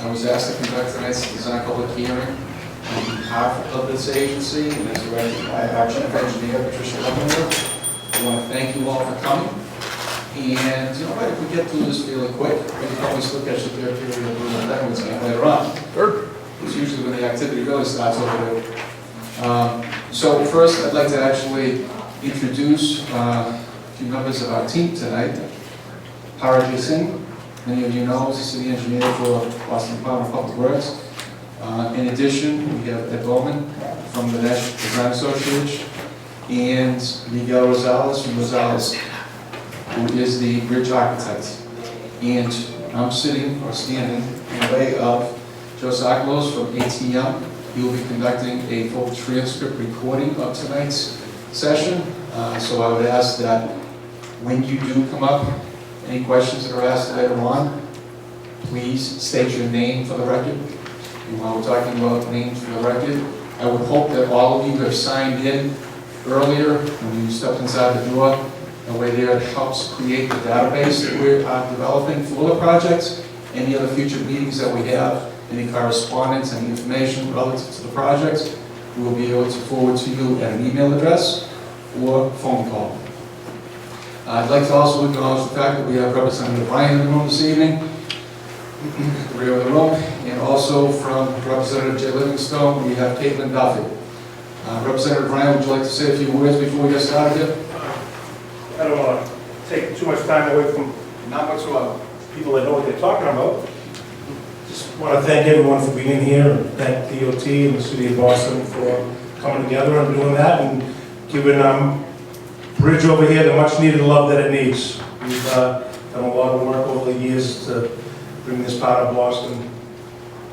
I was asked to conduct tonight's design public hearing on behalf of this agency and as directed by our chief engineer, Patricia Leavenworth. I want to thank you all for coming. And you know what, if we get through this fairly quick, we can probably still catch the third period of the Veterans game later on. Sure. It's usually when the activity really starts over there. So first, I'd like to actually introduce a few members of our team tonight. Haraji Singh, many of you know, is the city engineer for Boston Department of Public Works. In addition, we have Ed Bowman from the National Design Association and Miguel Rosales from Rosales, who is the bridge architect. And I'm sitting or standing in the way of Joe Sakalos from ATM. He will be conducting a full transcript recording of tonight's session. So I would ask that when you do come up, any questions that are asked later on, please state your name for the record. And while we're talking about names for the record, I would hope that all of you have signed in earlier when you stepped inside the door. The way there helps create the database that we're developing for the project. Any other future meetings that we have, any correspondence, any information relative to the project, we will be able to forward to you at an email address or phone call. I'd like to also acknowledge the fact that we have Representative Ryan in the room this evening, the rear of the room, and also from Representative Jay Livingstone, we have Caitlin Duffy. Representative Ryan, would you like to say a few words before we get started here? I don't want to take too much time away from Not whatsoever. people that know what they're talking about. Just want to thank everyone for being here, and thank DOT and the City of Boston for coming together and doing that, and giving Bridge over here the much needed love that it needs. We've done a lot of work over the years to bring this part of Boston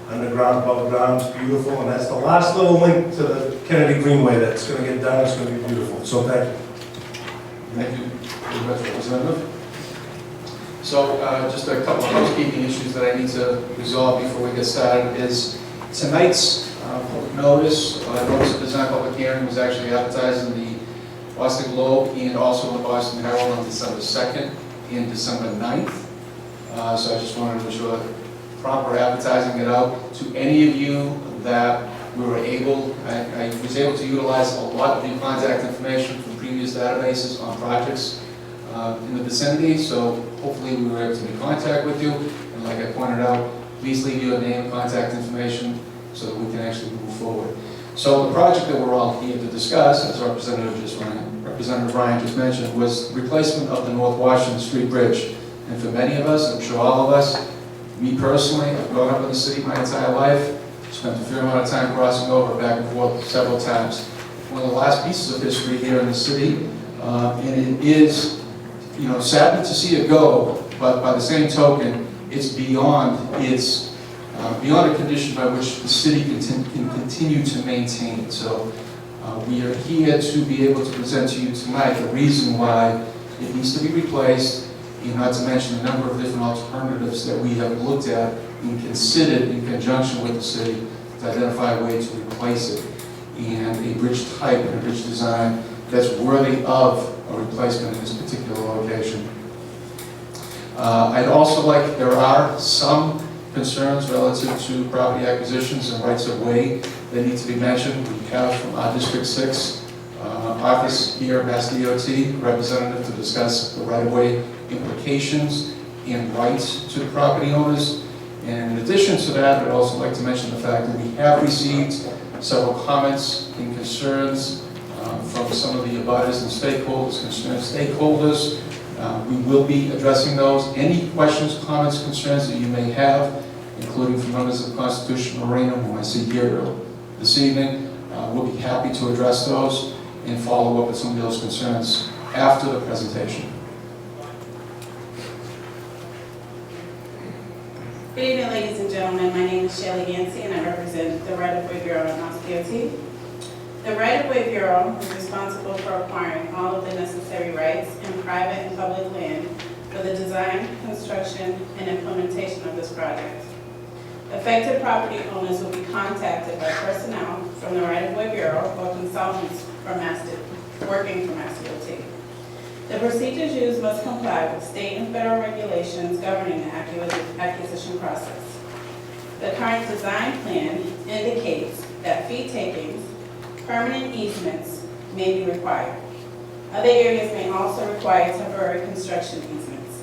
underground, above ground. It's beautiful, and that's the last little link to the Kennedy Greenway that's going to get done. It's going to be beautiful. So thank you. Thank you very much, Representative. So just a couple of housekeeping issues that I need to resolve before we get started is tonight's public notice of design public hearing was actually advertised in the Boston Globe and also in the Boston Herald on December 2nd and December 9th. So I just wanted to ensure proper advertising it out to any of you that we were able, I was able to utilize a lot of your contact information from previous databases on projects in the vicinity, so hopefully we were able to make contact with you, and like I pointed out, please leave your name and contact information so that we can actually move forward. So the project that we're all here to discuss, as Representative Ryan just mentioned, was replacement of the North Washington Street Bridge. And for many of us, I'm sure all of us, me personally, I've grown up in the city my entire life, spent a fair amount of time crossing over back and forth several times. One of the last pieces of history here in the city, and it is, you know, saddened to see it go, but by the same token, it's beyond a condition by which the city can continue to maintain. So we are here to be able to present to you tonight the reason why it needs to be replaced, and not to mention a number of different alternatives that we have looked at and considered in conjunction with the city to identify a way to replace it, and a bridge type and a bridge design that's worthy of a replacement in this particular location. I'd also like, there are some concerns relative to property acquisitions and rights of way that need to be mentioned. We have from our District 6 office here at Mass DOT representative to discuss the right-of-way implications and rights to the property owners. And in addition to that, I'd also like to mention the fact that we have received several comments and concerns from some of the abutters and stakeholders, concerned stakeholders. We will be addressing those. Any questions, comments, concerns that you may have, including from members of the Constitutional Arena, whom I see here this evening, we'll be happy to address those and follow up with some of those concerns after the presentation. Good evening, ladies and gentlemen. My name is Shelley Yancey, and I represent the Right-of-Way Bureau at Mass DOT. The Right-of-Way Bureau is responsible for acquiring all of the necessary rights in private and public land for the design, construction, and implementation of this project. Affected property owners will be contacted by personnel from the Right-of-Way Bureau or consultants from working for Mass DOT. The procedures used must comply with state and federal regulations governing the acquisition process. The current design plan indicates that fee takings, permanent easements may be required. Other areas may also require temporary construction easements.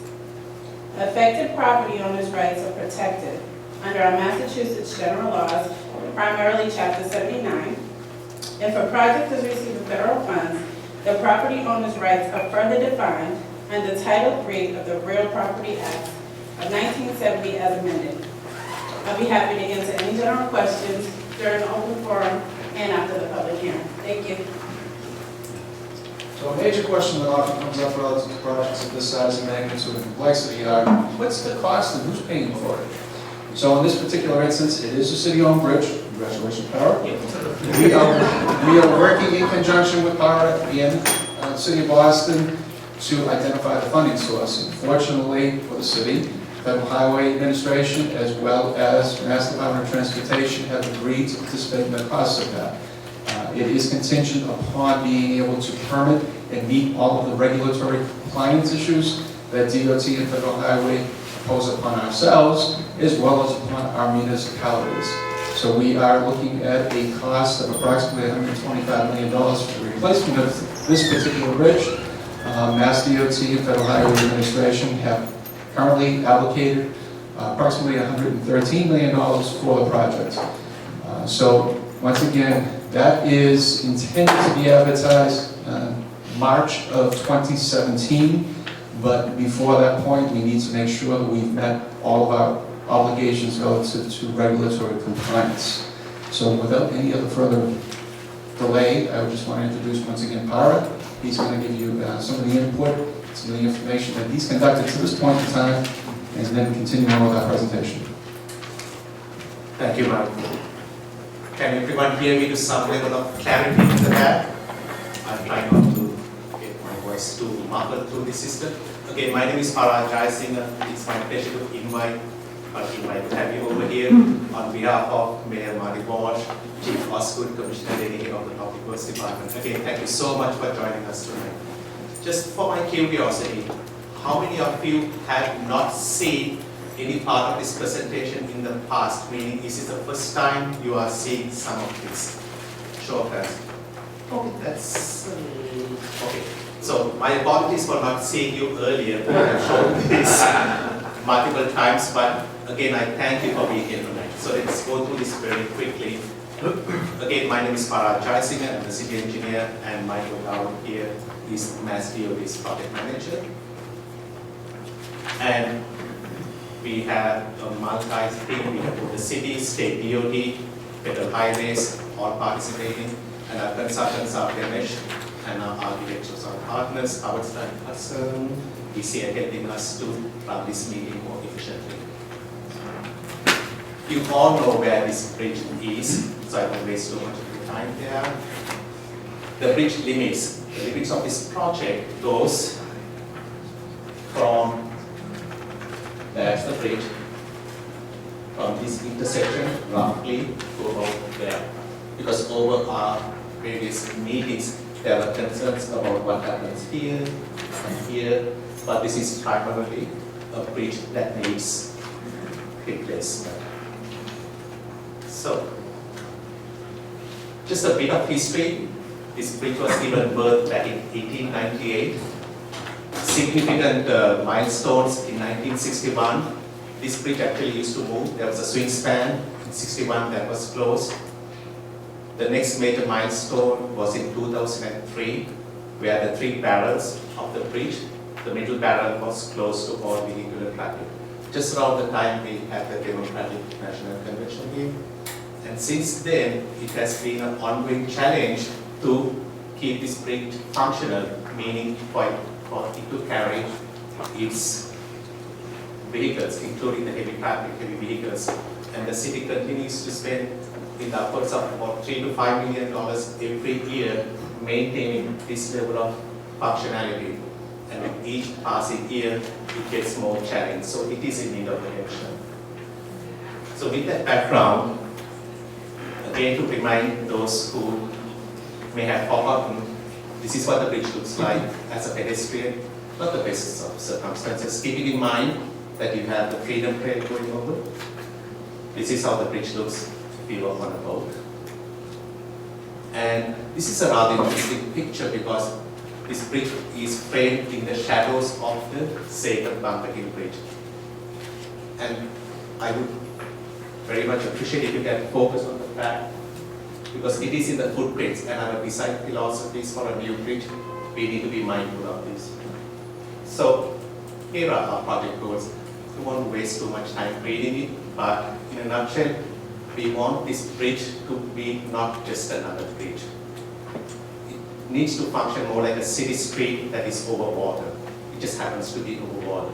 Affected property owners' rights are protected under our Massachusetts general laws, primarily Chapter 79. If a project is receiving federal funds, the property owner's rights are further defined under Title III of the Real Property Act of 1970 as amended. I'll be happy to answer any general questions during the open forum and after the public hearing. Thank you. So a major question that often comes up relative to projects of this size and magnitude and complexity are, what's the cost and who's paying for it? So in this particular instance, it is a city-owned bridge. Congratulations, Power. We are working in conjunction with Power and the City of Boston to identify the funding source. Unfortunately for the city, Federal Highway Administration as well as Mass Department of Transportation have agreed to participate in the cost of that. It is contingent upon being able to permit and meet all of the regulatory compliance issues that DOT and Federal Highway impose upon ourselves, as well as upon our municipalities. So we are looking at a cost of approximately $125 million for the replacement of this particular bridge. Mass DOT and Federal Highway Administration have currently allocated approximately $113 million for the project. So once again, that is intended to be advertised March of 2017, but before that point, we need to make sure that we've met all of our obligations relative to regulatory compliance. So without any other further delay, I would just want to introduce once again Para. He's going to give you some of the input, some of the information that he's conducted to this point in time, and then continue on with our presentation. Thank you, Mike. Can everyone hear me to some level of clarity in the back? I'm trying not to get my voice too muffled through the system. Okay, my name is Para Jayasinghe. It's my pleasure to invite to have you over here on behalf of Mayor Marty Walsh, Chief Osgood, Commissioner Denny of the Public Works Department. Again, thank you so much for joining us tonight. Just for my curiosity, how many of you have not seen any part of this presentation in the past? Meaning, is this the first time you are seeing some of this? Show of hands. Okay, that's okay. So my apologies for not seeing you earlier. I have shown this multiple times, but again, I thank you for being here tonight. So let's go through this very quickly. Again, my name is Para Jayasinghe. I'm the city engineer, and Michael Dow here is Mass DOT's project manager. And we have a multi-team. We have the city, state DOT, federal highways, all participating, and our consultants are Ganesh, and our architects are partners, Howard Stein Hudson, ECA helping us to run this meeting more efficiently. You all know where this bridge is, so I won't waste too much of your time there. The bridge limits, the limits of this project goes from, that's the bridge, from this intersection roughly to about there. Because over our previous meetings, there were concerns about what happens here and here, but this is primarily a bridge that needs replacement. So, just a bit of history. This bridge was given birth back in 1898. Significant milestones in 1961. This bridge actually used to move. There was a swing span in 61 that was closed. The next major milestone was in 2003, where the 3 barrels of the bridge, the middle barrel was closed to all vehicular traffic. Just around the time we had the Democratic National Convention here. And since then, it has been an ongoing challenge to keep this bridge functional, meaning for it to carry its vehicles, including the heavy traffic, heavy vehicles. And the city continues to spend in the upwards of about $3 to $5 million every year maintaining this level of functionality. And with each passing year, it gets more challenging. So it is in need of attention. So with that background, again to remind those who may have forgotten, this is what the bridge looks like as a pedestrian, not the best of circumstances. Keeping in mind that you have the Freedom Trail going over. This is how the bridge looks if you work on a boat. And this is a rather interesting picture because this bridge is framed in the shadows of the St Bunker Hill Bridge. And I would very much appreciate if you can focus on the fact, because it is in the footprints, and our design philosophies for a new bridge, we need to be mindful of this. So here are our project goals. We won't waste too much time reading it, but in a nutshell, we want this bridge to be not just another bridge. It needs to function more like a city street that is over water. It just happens to be over water.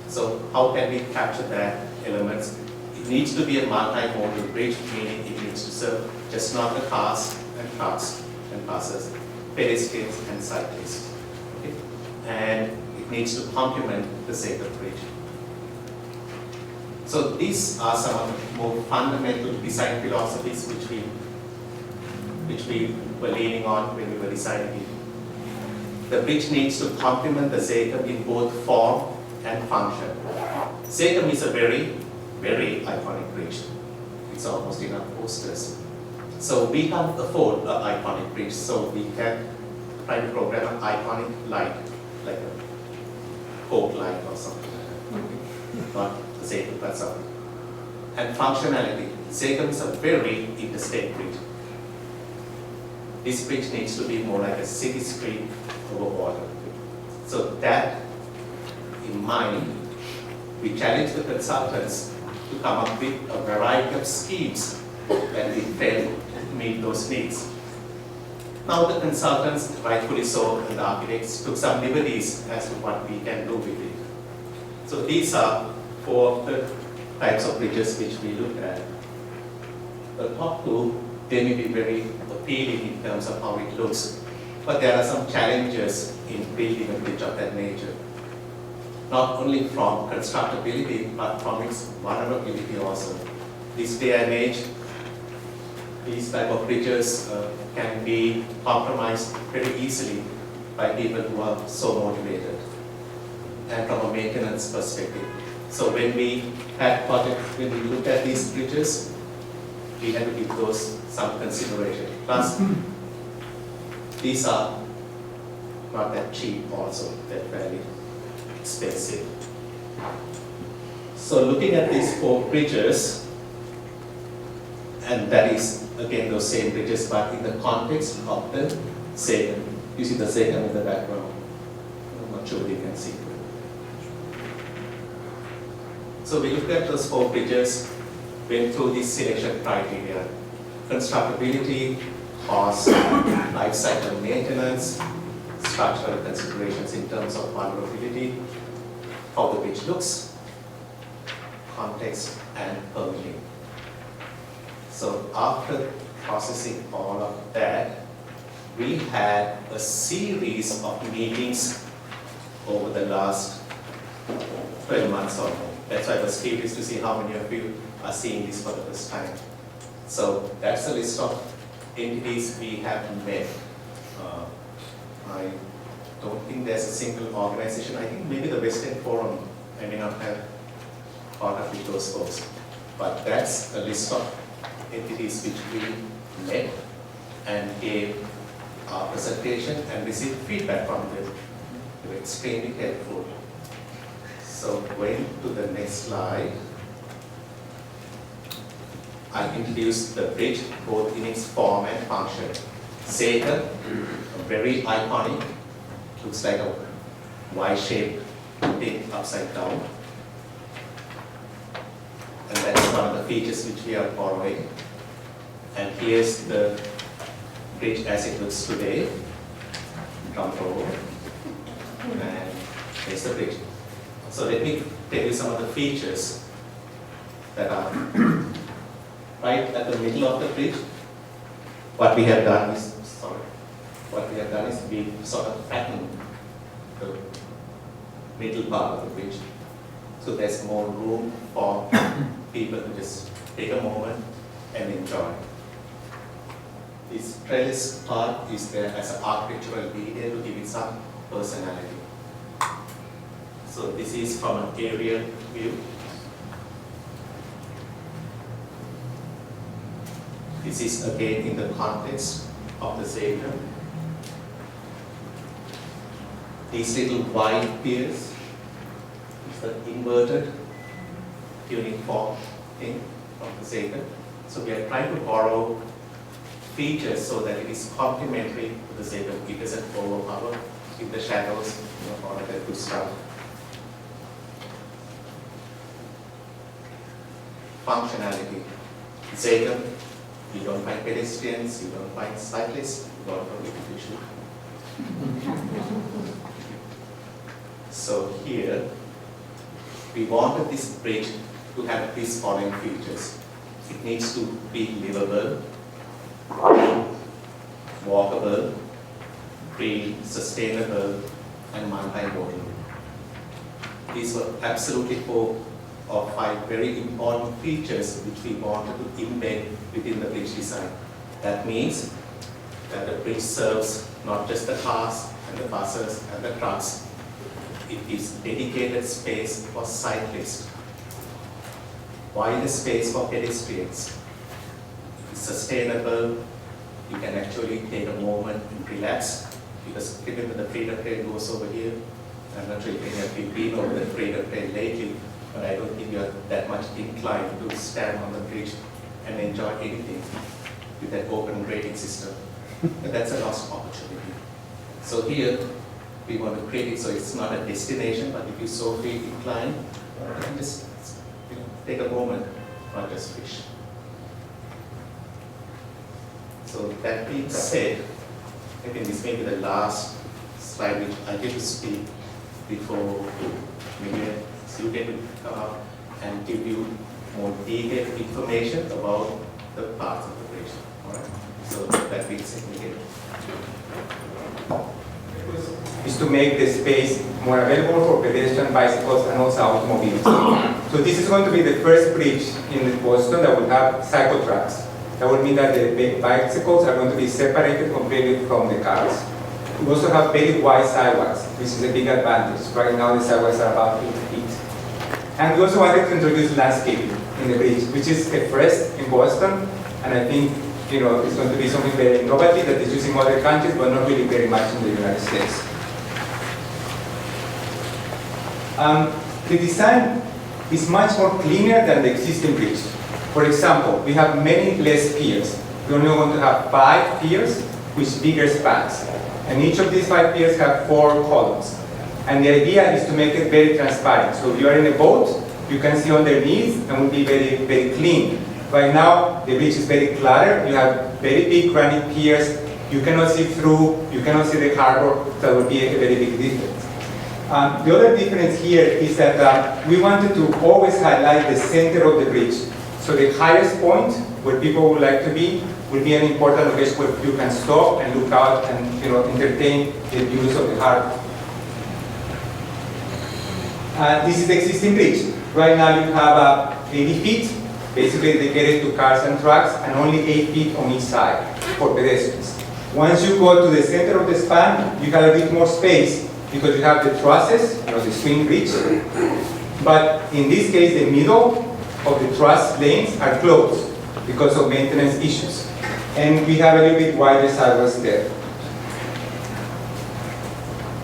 So how can we capture that elements? It needs to be a multi-modal bridge, meaning it needs to serve just not the cars and trucks and buses, pedestrians and cyclists. Okay? And it needs to complement the St Bridge. So these are some of the more fundamental design philosophies which we were leaning on when we were designing it. The bridge needs to complement the Zetum in both form and function. Zetum is a very, very iconic bridge. It's almost in our posters. So we can't afford an iconic bridge, so we can try to program an iconic light, like a Coke light or something like that. Not the Zetum, but something. And functionality. Zetum is a very interstate bridge. This bridge needs to be more like a city street over water. So that in mind, we challenge the consultants to come up with a variety of schemes that we felt meet those needs. Now the consultants, rightfully so, and the architects took some liberties as to what we can do with it. So these are 4 of the types of bridges which we look at. The top 2, they may be very appealing in terms of how it looks, but there are some challenges in building a bridge of that nature. Not only from constructability, but from its vulnerability also. This day and age, these type of bridges can be compromised very easily by people who are so motivated, and from a maintenance perspective. So when we look at these bridges, we have to give those some consideration. Plus, these are not that cheap also, they're fairly expensive. So looking at these 4 bridges, and that is again those same bridges, but in the context of the Zetum. You see the Zetum in the background. I'm not sure you can see. So we looked at those 4 bridges, went through this selection criteria: constructability, cost, life cycle maintenance, structural considerations in terms of vulnerability, how the bridge looks, context, and permitting. So after processing all of that, we had a series of meetings over the last 12 months or more. That's why I was curious to see how many of you are seeing this for the first time. So that's a list of entities we have met. I don't think there's a single organization. I think maybe the Western Forum, I may not have caught up with those folks. But that's a list of entities which we met and gave our presentation and received feedback from them. They were extremely helpful. So going to the next slide, I introduced the bridge both in its form and function. Zetum, very iconic, looks like a Y-shaped thing upside down. And that's one of the features which we are borrowing. And here's the bridge as it looks today. Drum roll. And there's the bridge. So let me tell you some of the features that are right at the middle of the bridge. What we have done is, we sort of flattened the middle part of the bridge. So there's more room for people to just take a moment and enjoy. This trellis part is there as an architectural detail to give it some personality. So this is from an aerial view. This is again in the context of the Savior. These little wide piers, it's the inverted tuning fork thing from the Savior. So we are trying to borrow features so that it is complementary to the Savior. It doesn't overpower in the shadows, all of that good stuff. Functionality. Zager, you don't find pedestrians, you don't find cyclists, you don't know if you should. So here, we wanted this bridge to have these following features. It needs to be livable, walkable, green, sustainable, and multimodal. These were absolutely 4 or 5 very important features which we wanted to embed within the bridge design. That means that the bridge serves not just the cars and the buses and the trucks. It gives dedicated space for cyclists, wider space for pedestrians. It's sustainable. You can actually take a moment and relax, because given that the freedom trail goes over here, I'm not sure if any of you have been over the freedom trail lately, but I don't think you're that much inclined to stand on the bridge and enjoy anything with that open grading system. But that's a lost opportunity. So here, we want to create it so it's not a destination, but if you so feel inclined, you can just take a moment, not just fish. So that being said, I think this may be the last slide which I get to speak before maybe you get to come up and give you more detailed information about the parts of the bridge. All right. So that being said, we get is to make the space more available for pedestrian, bicycles, and also automobiles. So this is going to be the first bridge in Boston that will have cycle tracks. That would mean that the bicycles are going to be separated completely from the cars. We also have very wide sidewalks, which is a big advantage. Right now the sidewalks are about 8 feet. And we also wanted to introduce landscaping in the bridge, which is a first in Boston, and I think it's going to be something very innovative that is used in other countries, but not really very much in the United States. The design is much more cleaner than the existing bridge. For example, we have many less piers. We're only going to have 5 piers with bigger spans. And each of these 5 piers have 4 columns. And the idea is to make it very transparent. So if you are in a boat, you can see underneath and will be very, very clean. Right now, the bridge is very cluttered. You have very big granite piers. You cannot see through. You cannot see the harbor. That would be a very big difference. The other difference here is that we wanted to always highlight the center of the bridge. So the highest point where people would like to be will be an important location where you can stop and look out and entertain the views of the harbor. This is the existing bridge. Right now you have 80 feet, basically dedicated to cars and trucks, and only 8 feet on each side for pedestrians. Once you go to the center of the span, you have a bit more space because you have the trusses, the swing bridge. But in this case, the middle of the truss lanes are closed because of maintenance issues. And we have a little bit wider sidewalks there.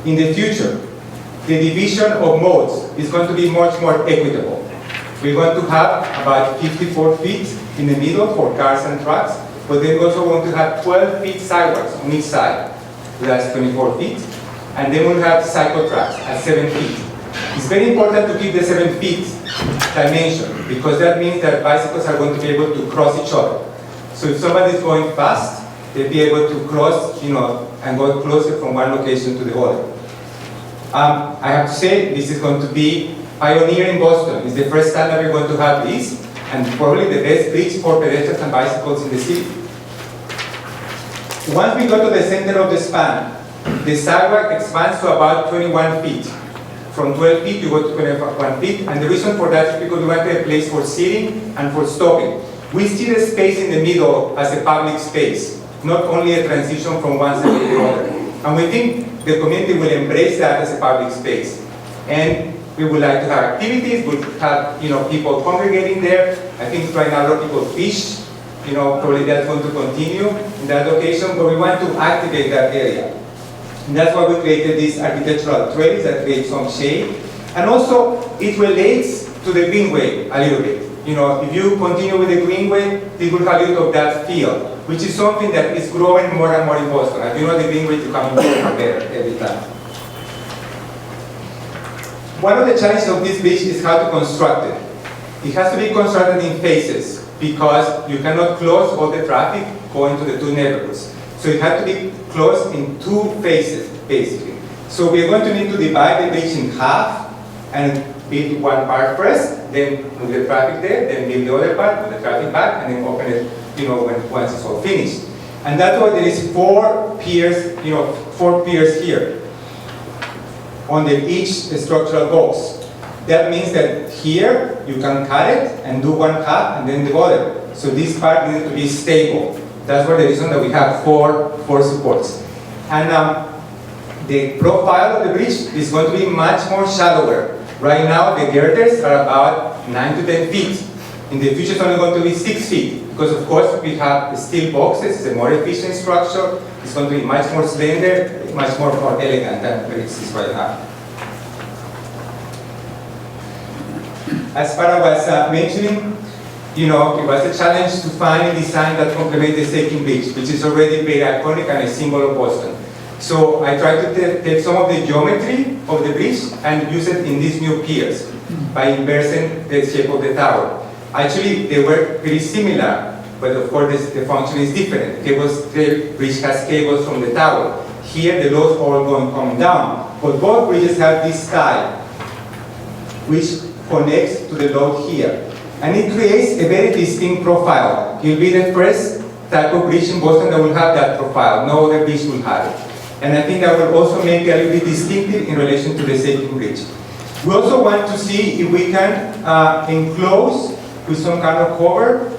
In the future, the division of modes is going to be much more equitable. We're going to have about 54 feet in the middle for cars and trucks, but then we're also going to have 12 feet sidewalks on each side. So that's 24 feet. And then we'll have cycle tracks at 7 feet. It's very important to keep the 7 feet dimension, because that means that bicycles are going to be able to cross each other. So if somebody is going fast, they'll be able to cross, and go closer from one location to the other. I have to say, this is going to be pioneer in Boston. It's the first time that we're going to have this, and probably the best bridge for pedestrians and bicycles in the city. Once we go to the center of the span, the sidewalk expands to about 21 feet. From 12 feet, you go to 21 feet, and the reason for that is because we want a place for sitting and for stopping. We see the space in the middle as a public space, not only a transition from one side to the other. And we think the community will embrace that as a public space. And we would like to have activities, we'll have people congregating there. I think right now a lot of people fish Probably that's going to continue in that location, but we want to activate that area. And that's why we created these architectural trails that create some shade. And also, it relates to the greenway a little bit. If you continue with the greenway, it will have a little of that feel, which is something that is growing more and more in Boston. As you know, the greenway is becoming more and better every time. One of the challenges of this bridge is how to construct it. It has to be constructed in phases because you cannot close all the traffic going to the two neighborhoods. So it has to be closed in two phases, basically. So we're going to need to divide the bridge in half and build one part first, then move the traffic there, then build the other part, move the traffic back, and then open it, once it's all finished. And that's why there is 4 piers, 4 piers here under each structural box. That means that here you can cut it and do one half and then the other. So this part needs to be stable. That's why the reason that we have four supports. And the profile of the bridge is going to be much more shallower. Right now, the girders are about 9 to 10 feet. In the future, it's only going to be 6 feet. Because, of course, we have steel boxes. It's a more efficient structure. It's going to be much more slender, much more elegant than the bridge is right now. As Farah was mentioning, it was a challenge to find a design that complements the St Bridge, which is already very iconic and a symbol of Boston. So I tried to take some of the geometry of the bridge and use it in these new piers by inversing the shape of the tower. Actually, they were pretty similar, but of course the function is different. The bridge has cables from the tower. Here, the loads are all coming down. But both bridges have this style, which connects to the load here. And it creates a very distinct profile. It will be the first type of bridge in Boston that will have that profile. No other bridge will have it. And I think that will also make it a little bit distinctive in relation to the St. Bridge. We also want to see if we can enclose with some kind of cover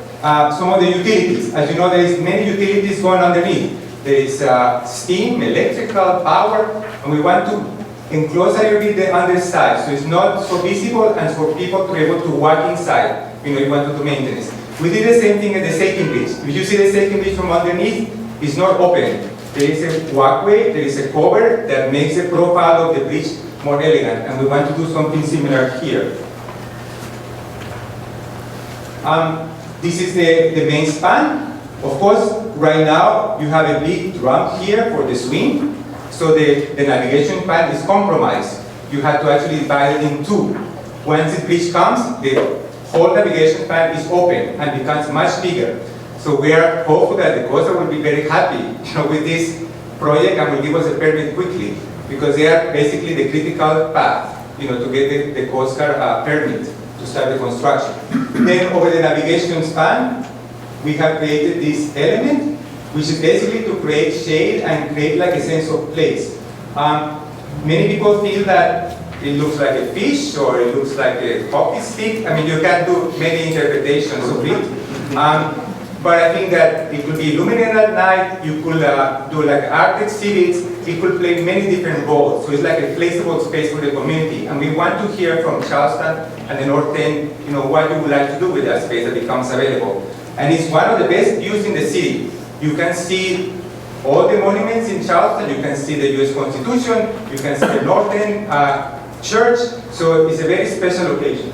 some of the utilities. As you know, there is many utilities going underneath. There is steam, electrical, power, and we want to enclose a little bit the underside, so it's not so visible and for people to be able to walk inside. You want to do maintenance. We did the same thing at the St. Bridge. If you see the St. Bridge from underneath, it's not open. There is a walkway, there is a cover that makes the profile of the bridge more elegant, and we want to do something similar here. This is the main span. Of course, right now you have a big drum here for the swing, so the navigation span is compromised. You have to actually divide it in two. Once the bridge comes, the whole navigation span is open and becomes much bigger. So we are hopeful that the coaster will be very happy with this project and will give us a permit quickly, because they are basically the critical path to get the Coast Guard permit to start the construction. Then over the navigation span, we have created this element, which is basically to create shade and create like a sense of place. Many people feel that it looks like a fish or it looks like a hockey stick. I mean, you can do many interpretations of it. But I think that it could be illuminated at night. You could do like art exhibits. It could play many different roles. So it's like a flexible space for the community. And we want to hear from Charleston and the North End, what you would like to do with that space that becomes available. And it's one of the best views in the city. You can see all the monuments in Charleston. You can see the U.S. Constitution. You can see the North End Church. So it's a very special location.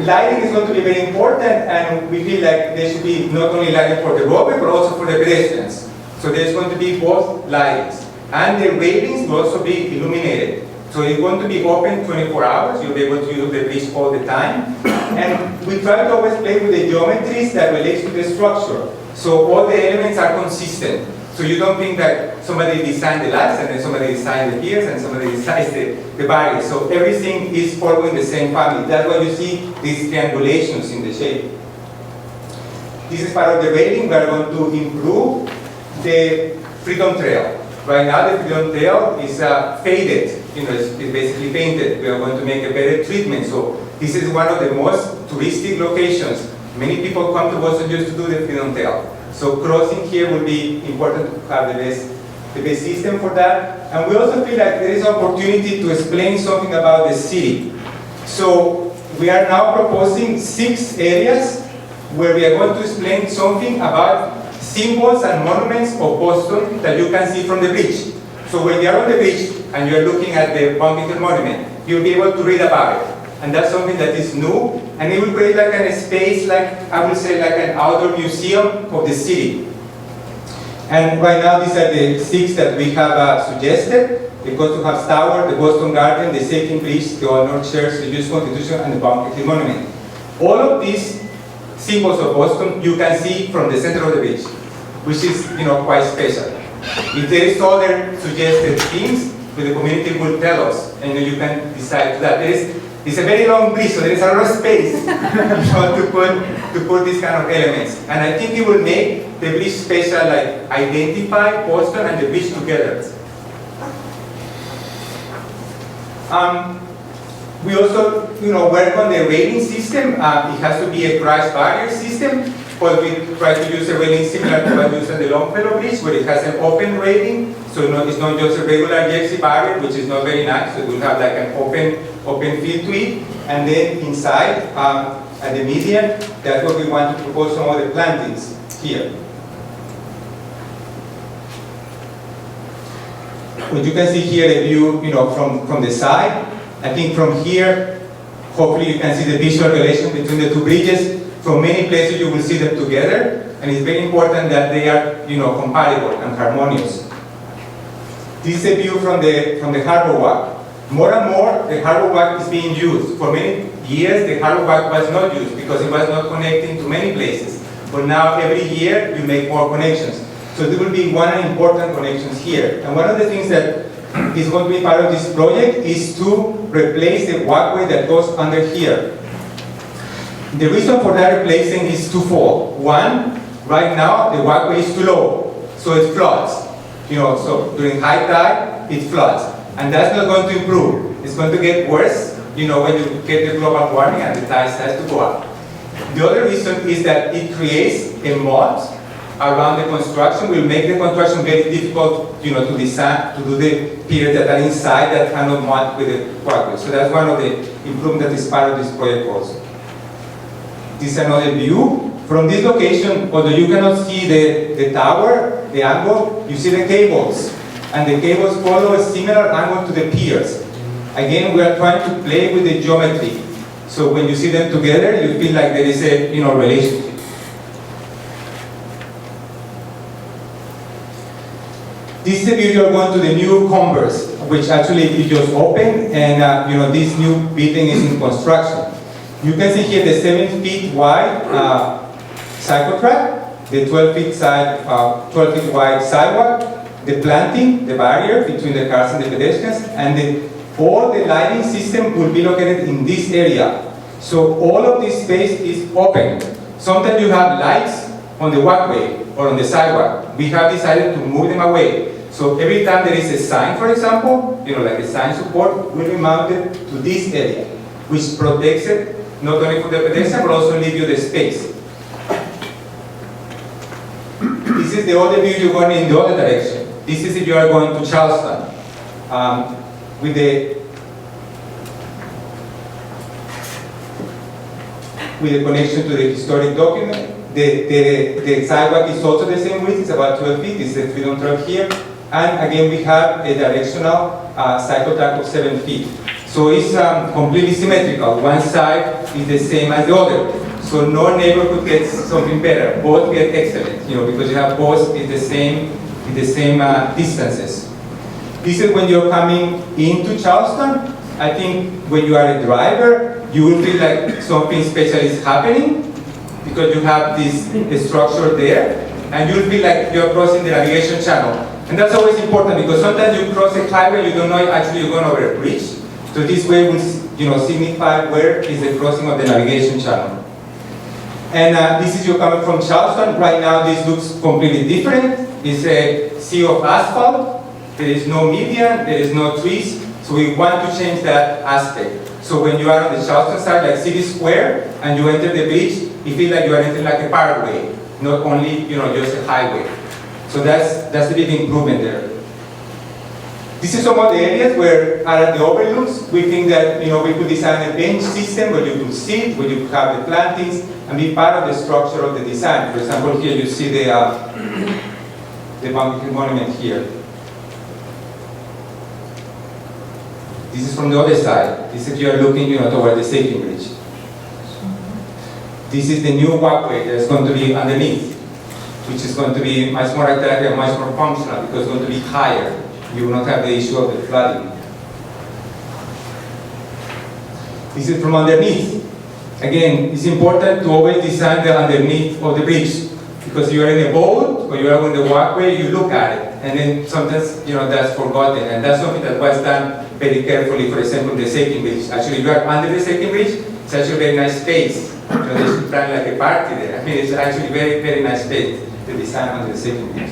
Lighting is going to be very important, and we feel like there should be not only lighting for the roadway, but also for the pedestrians. So there's going to be both lightings. And the railings will also be illuminated. So it's going to be open 24 hours. You'll be able to use the bridge all the time. And we try to always play with the geometries that relates to the structure. So all the elements are consistent. So you don't think that somebody designed the lights and then somebody designed the piers and somebody designed the barriers. So everything is following the same family. That's why you see these triangulations in the shape. This is part of the railing. We are going to improve the Freedom Trail. Right now the Freedom Trail is faded. It's basically painted. We are going to make a better treatment. So this is one of the most touristic locations. Many people come to Boston just to do the Freedom Trail. So crossing here will be important to have the best system for that. And we also feel like there is an opportunity to explain something about the city. So we are now proposing 6 areas where we are going to explain something about symbols and monuments of Boston that you can see from the bridge. So when you're on the bridge and you're looking at the Bunkington Monument, you'll be able to read about it. And that's something that is new, and it will create like a space, like I would say, like an outdoor museum of the city. And right now, these are the 6 that we have suggested: the Coastal House Tower, the Boston Garden, the St Bridge, the Old North Church, the US Constitution, and the Bunkington Monument. All of these symbols of Boston you can see from the center of the bridge, which is, quite special. If there is other suggested themes, the community will tell us, and you can decide that. It's a very long bridge, so there is a lot of space to put these kind of elements. And I think it will make the bridge special, like identify Boston and the bridge together. We also, work on the railing system. It has to be a crash barrier system, but we try to use a railing similar to what we use on the Longfellow Bridge, where it has an open railing, so it's not just a regular jersey barrier, which is not very nice. So it will have like an open feel to it, and then inside at the median, that's what we want to propose some of the plantings here. What you can see here, the view, from the side. I think from here, hopefully you can see the visual relation between the 2 bridges. From many places you will see them together, and it's very important that they are, compatible and harmonious. This is a view from the harbor walk. More and more, the harbor walk is being used. For many years, the harbor walk was not used because it was not connecting to many places. But now, every year, you make more connections. So there will be one important connections here. And one of the things that is going to be part of this project is to replace the walkway that goes under here. The reason for that replacing is twofold. One, right now, the walkway is too low, so it floods. So during high tide, it floods. And that's not going to improve. It's going to get worse, when you get the global warming and the tide starts to go up. The other reason is that it creates a moat around the construction, will make the construction very difficult, to design, to do the piers that are inside that cannot mount with the walkway. So that's one of the improvements that is part of this project also. This is another view. From this location, although you cannot see the tower, the angle, you see the cables. And the cables follow a similar angle to the piers. Again, we are trying to play with the geometry. So when you see them together, you feel like there is a relationship. This is a view you're going to the new Converse, which actually is just open, and this new building is in construction. You can see here the 7 feet wide cycle track, the 12 feet wide sidewalk, the planting, the barrier between the cars and the pedestrians, and all the lighting system will be located in this area. So all of this space is open. Sometimes you have lights on the walkway or on the sidewalk. We have decided to move them away. So every time there is a sign, for example, like a sign support, will be mounted to this area, which protects it not only for the pedestrian, but also leave you the space. This is the other view you're going in the other direction. This is if you are going to Charleston. With the connection to the historic document, the sidewalk is also the same width, it's about 12 feet, this is a freedom track here. And again, we have a directional cycle track of 7 feet. So it's completely symmetrical. One side is the same as the other. So no neighborhood gets something better. Both get excellent, because you have both in the same distances. This is when you're coming into Charleston. I think when you are a driver, you will feel like something special is happening because you have this structure there, and you'll feel like you're crossing the navigation channel. And that's always important because sometimes you cross a highway, you don't know actually you're going over a bridge. So this way will signify where is the crossing of the navigation channel. And this is you coming from Charleston. Right now this looks completely different. It's a sea of asphalt. There is no median, there is no trees. So we want to change that aspect. So when you are on the Charleston side, like City Square, and you enter the bridge, you feel like you are entering like a parkway, not only just a highway. So that's a big improvement there. This is some of the areas where are at the overlooks. We think that we could design a bench system where you could sit, where you could have the plantings, and be part of the structure of the design. For example, here you see the monument here. This is from the other side. This is you are looking toward the St Bridge. This is the new walkway that's going to be underneath, which is going to be much more attractive, much more functional, because it's going to be higher. You will not have the issue of the flooding. This is from underneath. Again, it's important to always design the underneath of the bridge, because you are in a boat or you are on the walkway, you look at it, and then sometimes that's forgotten, and that's something that was done very carefully. For example, the St Bridge. Actually, if you are under the St Bridge, it's actually a very nice space. They should plan like a party there. I mean, it's actually very, very nice space, the design under the St Bridge.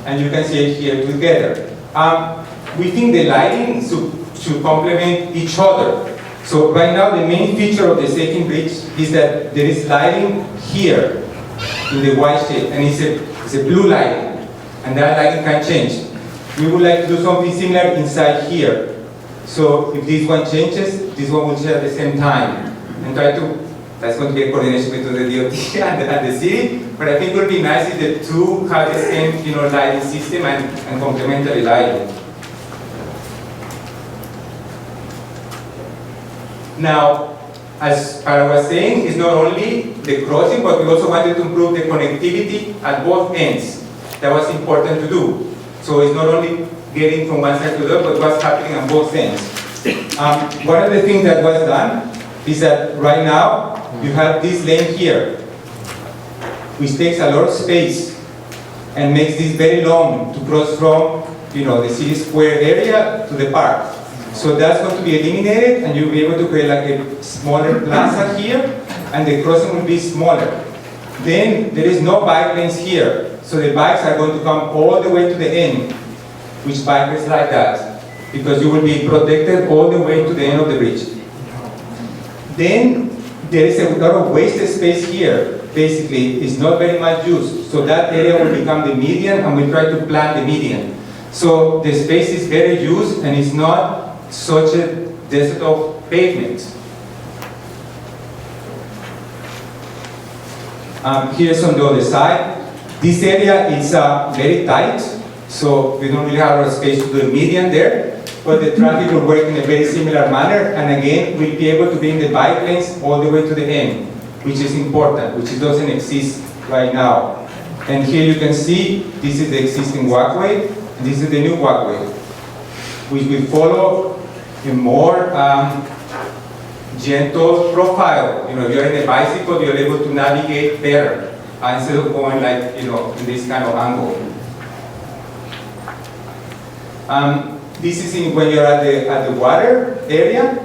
And you can see it here together. We think the lighting should complement each other. So right now, the main feature of the St Bridge is that there is lighting here in the white shade, and it's a blue lighting, and that lighting can change. We would like to do something similar inside here. So if this one changes, this one will change at the same time, and that's going to be a coordination between the DOT and the city, but I think it would be nice if the two have the same lighting system and complementary lighting. Now, as I was saying, it's not only the crossing, but we also wanted to improve the connectivity at both ends. That was important to do. So it's not only getting from one side to the other, but what's happening on both ends. One of the things that was done is that right now, you have this lane here, which takes a lot of space and makes this very long to cross from the city square area to the park. So that's going to be eliminated, and you'll be able to create like a smaller plaza here, and the crossing will be smaller. Then there is no bike lanes here, so the bikes are going to come all the way to the end, which bikers like that, because you will be protected all the way to the end of the bridge. Then there is a lot of wasted space here. Basically, it's not very much used, so that area will become the median, and we try to plan the median. So the space is very used, and it's not such a desert of pavement. Here's on the other side. This area is very tight, so we don't really have a lot of space to do a median there, but the traffic will work in a very similar manner, and again, we'll be able to bring the bike lanes all the way to the end, which is important, which doesn't exist right now. And here you can see, this is the existing walkway, and this is the new walkway, which will follow a more gentle profile. If you're in a bicycle, you're able to navigate better instead of going like, in this kind of angle. This is when you're at the water area.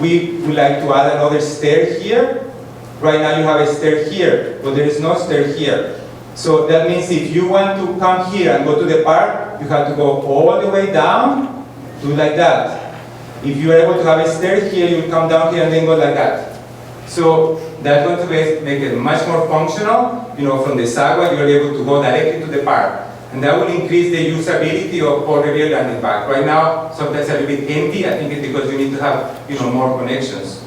We would like to add another stair here. Right now you have a stair here, but there is no stair here. So that means if you want to come here and go to the park, you have to go all the way down, do like that. If you are able to have a stair here, you will come down here and then go like that. So that's going to make it much more functional. From the sidewalk, you are able to go directly to the park. And that will increase the usability of Port Revere Landing Park. Right now, sometimes a little bit empty. I think it's because you need to have, more connections.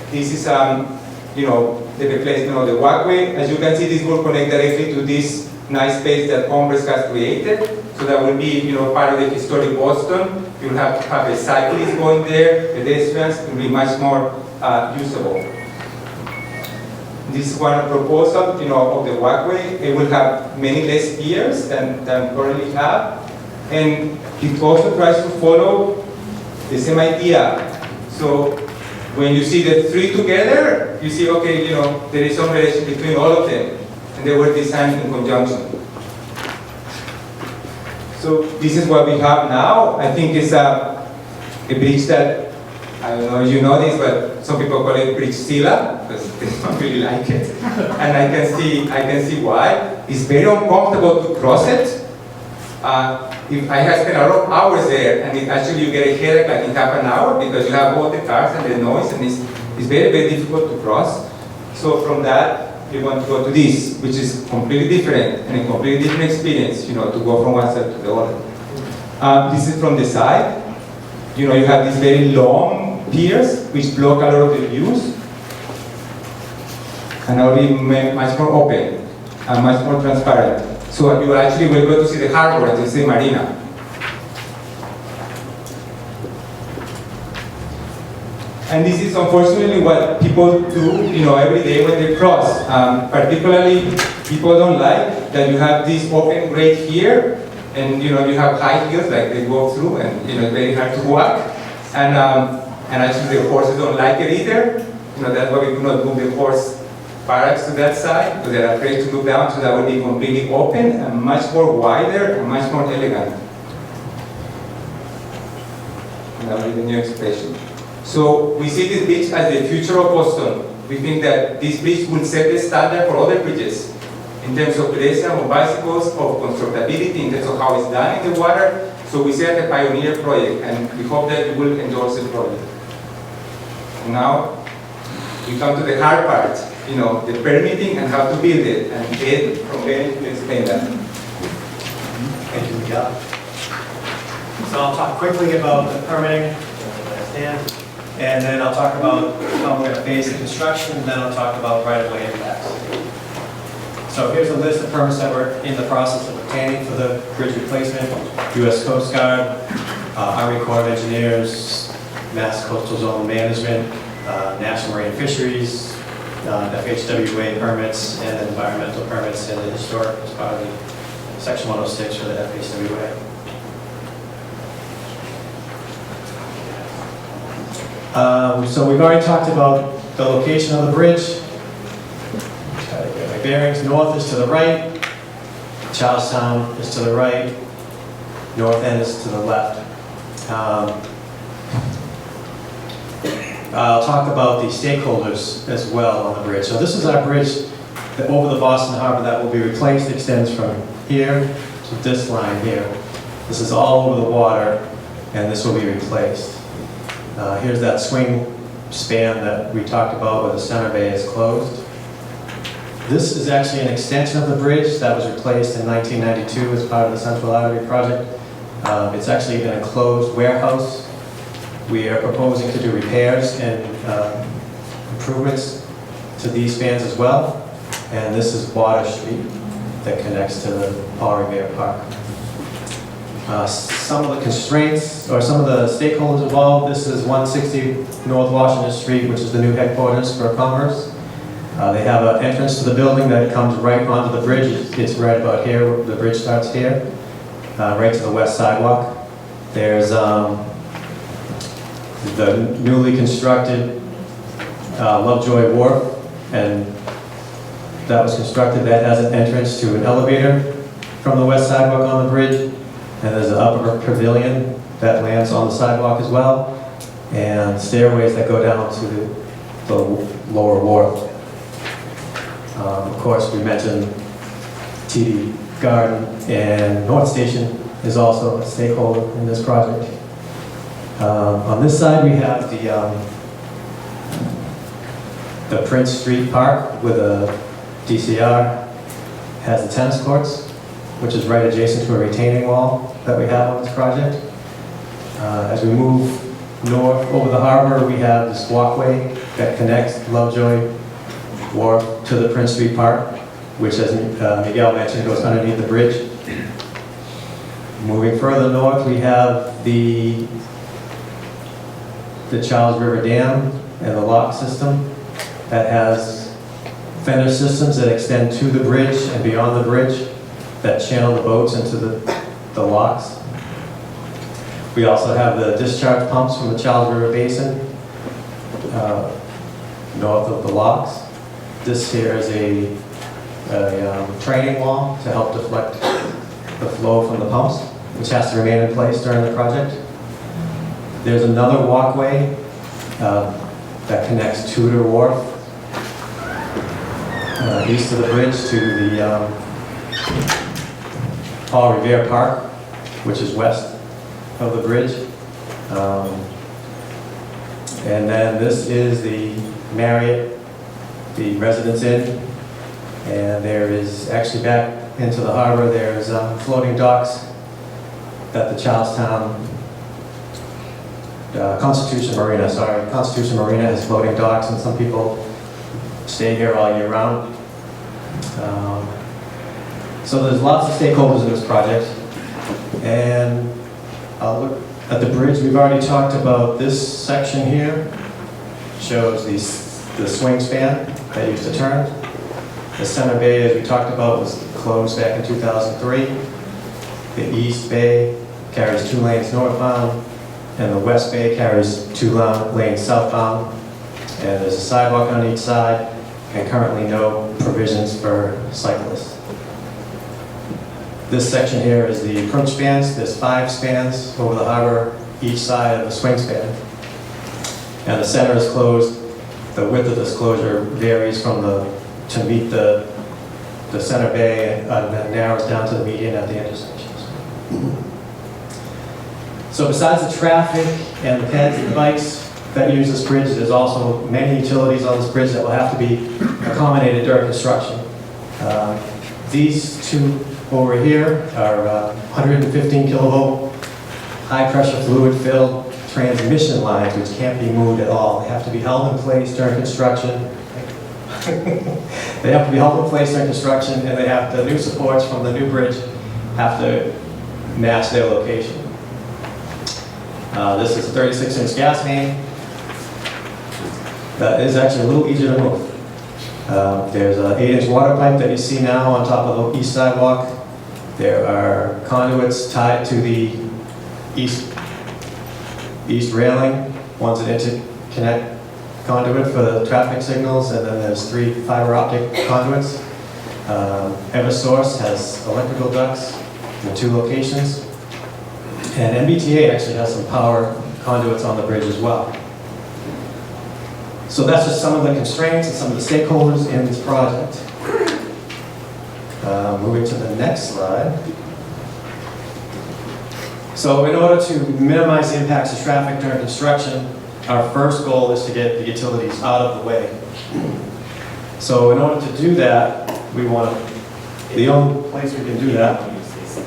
This is, the replacement of the walkway. As you can see, this will connect directly to this nice space that Congress has created. So that will be, part of the historic Boston. You'll have to have a cyclist going there, pedestrians. It will be much more usable. This is one proposal, of the walkway. It will have many less piers than currently have, and it also tries to follow the same idea. So when you see the three together, you see, okay, there is some relation between all of them, and they were designed in conjunction. So this is what we have now. I think it's a bridge that, I don't know if you know this, but some people call it Bridge Sila, because they don't really like it. And I can see why. It's very uncomfortable to cross it. I have spent a lot of hours there, and actually you get a headache like in half an hour, because you have all the cars and the noise, and it's very, very difficult to cross. So from that, you want to go to this, which is completely different and a completely different experience, to go from one side to the other. This is from the side. You have these very long piers which block a lot of the views. And now be much more open and much more transparent. So you actually will go to see the harbor and to see marina. And this is unfortunately what people do, every day when they cross. Particularly, people don't like that you have this open grade here, and you have high heels like they walk through, and it's very hard to walk. And actually, the horses don't like it either. That's why we do not move the horse barracks to that side, because they're afraid to look down. So that would be completely open and much more wider and much more elegant. And that would be the new expression. So we see this bridge as the future of Boston. We think that this bridge will set the standard for other bridges in terms of pedestrian or bicycles, of constructability, in terms of how it's done in the water. So we see it as a pioneer project, and we hope that you will endorse the project. Now we come to the hard part, the permitting and how to build it. And Ed from Ben will explain that. Thank you, Miguel. So I'll talk quickly about the permitting, and then I'll talk about how we're going to phase the construction, and then I'll talk about right-of-way impacts. So here's a list of permits that we're in the process of obtaining for the bridge replacement: U.S. Coast Guard, Army Corps of Engineers, Mass Coastal Zone Management, National Marine Fisheries, FHWA permits, and environmental permits in the historic as part of the Section 106 for the FHWA. So we've already talked about the location of the bridge. My bearings: north is to the right, Charlestown is to the right, north end is to the left. I'll talk about the stakeholders as well on the bridge. So this is our bridge that over the Boston Harbor that will be replaced. It extends from here to this line here. This is all over the water, and this will be replaced. Here's that swing span that we talked about where the center bay is closed. This is actually an extension of the bridge that was replaced in 1992 as part of the Central Artery project. It's actually an enclosed warehouse. We are proposing to do repairs and improvements to these spans as well. And this is Water Street that connects to the Paul Revere Park. Some of the constraints, or some of the stakeholders involved: this is 160 North Washington Street, which is the new headquarters for Commerce. They have an entrance to the building that comes right onto the bridge. It's right about here. The bridge starts here, right to the west sidewalk. There's the newly constructed Lovejoy Wharf, and that was constructed. That has an entrance to an elevator from the west sidewalk on the bridge. And there's an upper pavilion that lands on the sidewalk as well, and stairways that go down to the lower wharf. Of course, we mentioned TD Garden, and North Station is also a stakeholder in this project. On this side, we have the Prince Street Park with a DCR, has the tennis courts, which is right adjacent to a retaining wall that we have on this project. As we move north over the harbor, we have this walkway that connects Lovejoy Wharf to the Prince Street Park, which, as Miguel mentioned, goes underneath the bridge. Moving further north, we have the Charles River Dam and the lock system that has Fender systems that extend to the bridge and beyond the bridge that channel the boats into the locks. We also have the discharge pumps from the Charles River Basin north of the locks. This here is a training wall to help deflect the flow from the pumps, which has to remain in place during the project. There's another walkway that connects Tudor Wharf east of the bridge to the Paul Revere Park, which is west of the bridge. And then this is the Marriott, the Residence Inn, And there is, actually back into the harbor, there's floating docks that the Charlestown Constitution Marina has floating docks, and some people stay here all year round. So there's lots of stakeholders in this project. And I'll look at the bridge. We've already talked about this section here. Shows the swing span that used to turn. The center bay, as we talked about, was closed back in 2003. The east bay carries 2 lanes northbound, and the west bay carries 2 lanes southbound. And there's a sidewalk on each side, and currently no provisions for cyclists. This section here is the approach spans. There's 5 spans over the harbor, each side of the swing span. And the center is closed. The width of this closure varies to meet the center bay, and then narrows down to the median at the intersections. So besides the traffic and the peds and the bikes that use this bridge, there's also many utilities on this bridge that will have to be accommodated during construction. These 2 over here are 115 kilovolt, high pressure fluid filled transmission lines which can't be moved at all. They have to be held in place during construction. They have to be held in place during construction, and the new supports from the new bridge have to match their location. This is a 36-inch gas main. That is actually a little easier to move. There's an 8-inch water pipe that you see now on top of the east sidewalk. There are conduits tied to the east railing. One's an interconnect conduit for the traffic signals, and then there's 3 fiber optic conduits. Eversource has electrical ducts in 2 locations. And MBTA actually has some power conduits on the bridge as well. So that's just some of the constraints and some of the stakeholders in this project. Moving to the next slide. So in order to minimize the impacts of traffic during construction, our first goal is to get the utilities out of the way. So in order to do that, the only place we can do that.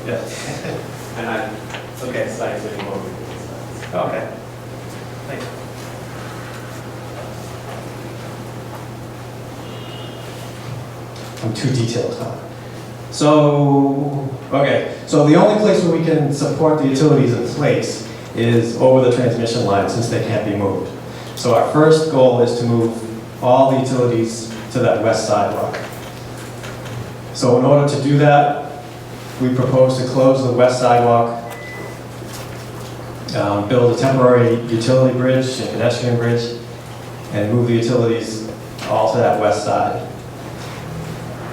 Yeah. And I look at slides anymore. Okay. Thank you. I'm too detailed, huh? So the only place where we can support the utilities in place is over the transmission line, since they can't be moved. So our first goal is to move all the utilities to that west sidewalk. So in order to do that, we propose to close the west sidewalk, build a temporary utility bridge and pedestrian bridge, and move the utilities all to that west side.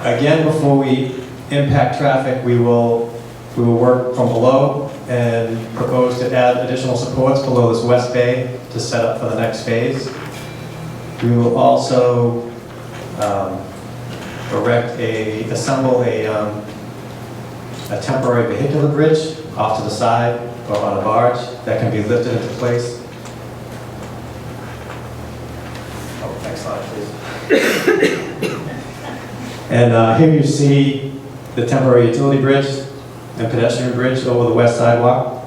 Again, before we impact traffic, we will work from below and propose to add additional supports below this west bay to set up for the next phase. We will also assemble a temporary vehicular bridge off to the side or on a barge that can be lifted into place. Oh, next slide, please. And here you see the temporary utility bridge and pedestrian bridge over the west sidewalk.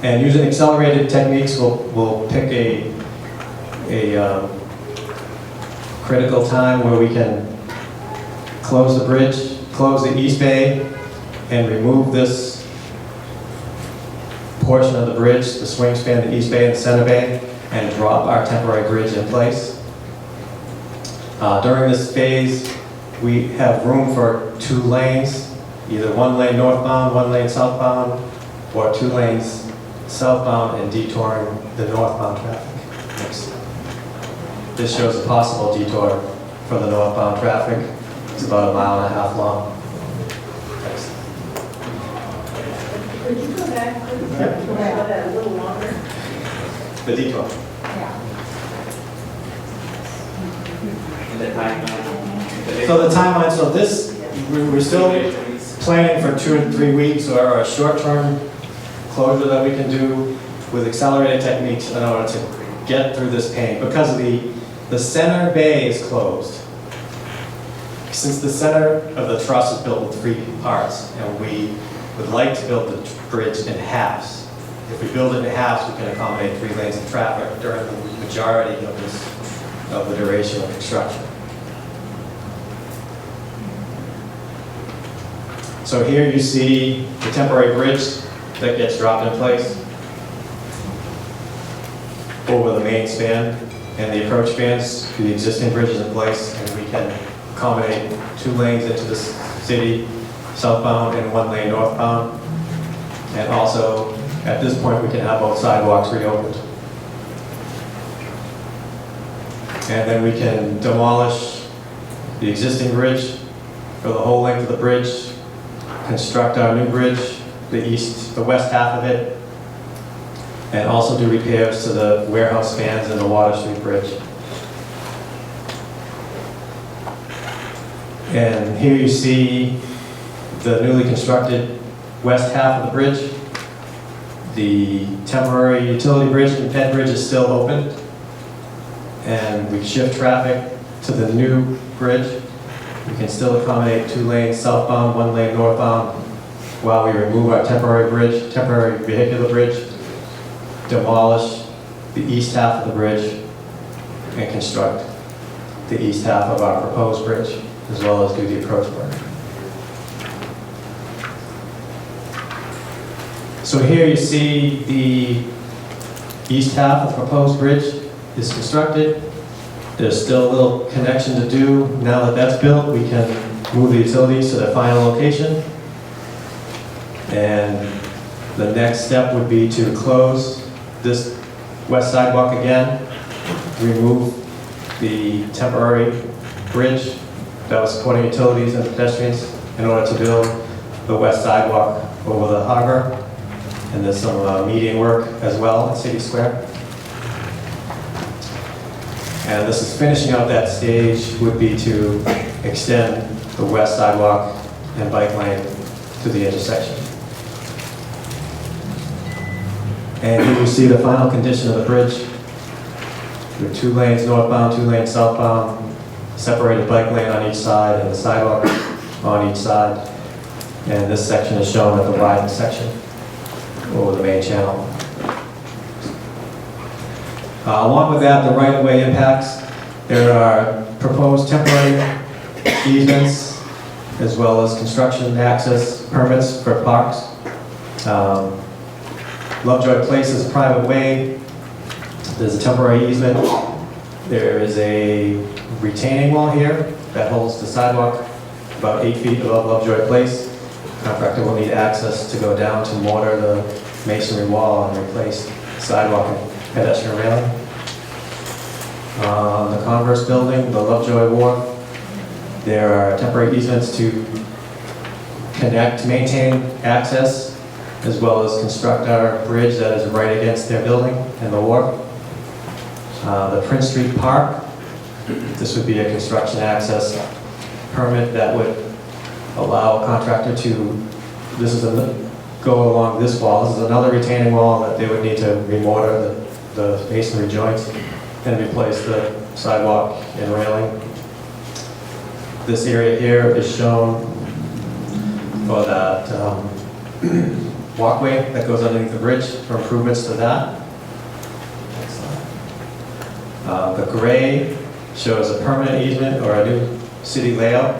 And using accelerated techniques, we'll pick a critical time where we can close the bridge, close the east bay, and remove this portion of the bridge, the swing span, the east bay and the center bay, and drop our temporary bridge in place. During this phase, we have room for 2 lanes, either 1 lane northbound, 1 lane southbound, or 2 lanes southbound and detouring the northbound traffic. Next. This shows a possible detour for the northbound traffic. It's about 1.5 miles long. Next. Could you go back, please? That a little longer. The detour. And the timeline. So the timeline, so this, we're still planning for 2 to 3 weeks, or a short-term closure that we can do with accelerated techniques in order to get through this pain. Because the center bay is closed. Since the center of the truss is built with 3 parts, and we would like to build the bridge in halves. If we build it in halves, we can accommodate 3 lanes of traffic during the majority of the duration of construction. So here you see the temporary bridge that gets dropped in place over the main span, and the approach spans to the existing bridges in place, and we can accommodate 2 lanes into the city southbound and 1 lane northbound. And also, at this point, we can have both sidewalks reopened. And then we can demolish the existing bridge for the whole length of the bridge, construct our new bridge, the west half of it, and also do repairs to the warehouse spans and the Water Street Bridge. And here you see the newly constructed west half of the bridge. The temporary utility bridge and Fender Bridge is still open. And we shift traffic to the new bridge. We can still accommodate 2 lanes southbound, 1 lane northbound, while we remove our temporary vehicular bridge, demolish the east half of the bridge, and construct the east half of our proposed bridge, as well as do the approach work. So here you see the east half of the proposed bridge is constructed. There's still a little connection to do. Now that that's built, we can move the utilities to their final location. And the next step would be to close this west sidewalk again, remove the temporary bridge that was supporting utilities and pedestrians in order to build the west sidewalk over the harbor. And there's some median work as well in City Square. And this is finishing out that stage would be to extend the west sidewalk and bike lane to the intersection. And here you see the final condition of the bridge with 2 lanes northbound, 2 lanes southbound, separated bike lane on each side and the sidewalk on each side. And this section is shown at the widened section over the main channel. Along with that, the right-of-way impacts. There are proposed temporary easements as well as construction access permits for parks. Lovejoy Place is a private way. There's a temporary easement. There is a retaining wall here that holds the sidewalk about 8 feet above Lovejoy Place. Contractor will need access to go down to mortar the masonry wall and replace the sidewalk and pedestrian railing. The Converse building, the Lovejoy Wharf, there are temporary easements to connect, maintain access, as well as construct our bridge that is right against their building and the wharf. The Prince Street Park, this would be a construction access permit that would allow a contractor to, go along this wall. This is another retaining wall that they would need to remortar the masonry joints and replace the sidewalk and railing. This area here is shown for that walkway that goes underneath the bridge for improvements to that. Next slide. The gray shows a permanent easement or a new city layout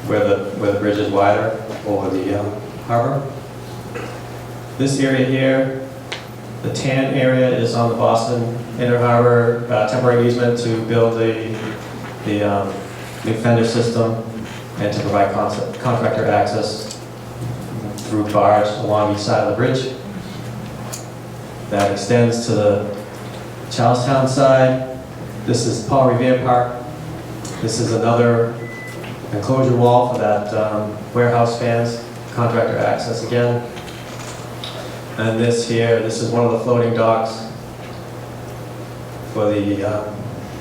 where the bridge is wider over the harbor. This area here, the tan area, is on the Boston Inner Harbor temporary easement to build the new Fender system and to provide contractor access through barge along each side of the bridge. That extends to the Charlestown side. This is Paul Revere Park. This is another enclosure wall for that warehouse fans, contractor access again. And this here, this is one of the floating docks for the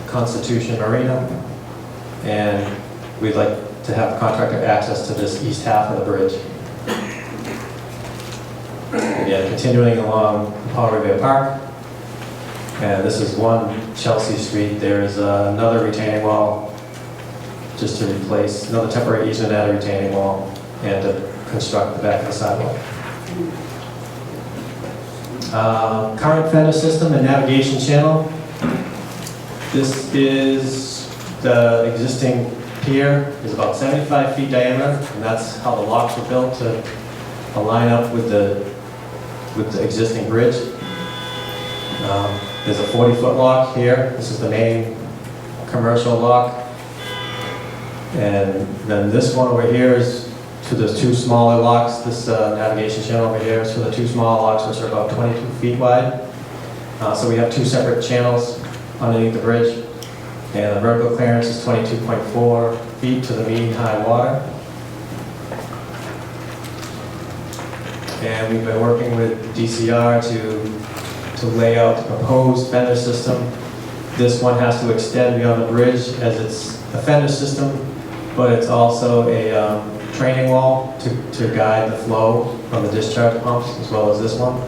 Constitution Marina. And we'd like to have contractor access to this east half of the bridge. Again, continuing along Paul Revere Park. And this is 1 Chelsea Street. There is another retaining wall just to replace another temporary easement at a retaining wall and to construct the back of the sidewalk. Current Fender system and navigation channel. This is the existing pier, is about 75 feet diameter, and that's how the locks were built to line up with the existing bridge. There's a 40-foot lock here. This is the main commercial lock. And then this one over here is to the two smaller locks. This navigation channel over here is for the two smaller locks, which are about 22 feet wide. So we have two separate channels underneath the bridge. And the vertical clearance is 22.4 feet to the mean high water. And we've been working with DCR to lay out the proposed Fender system. This one has to extend beyond the bridge as it's a Fender system, but it's also a training wall to guide the flow from the discharge pumps, as well as this one.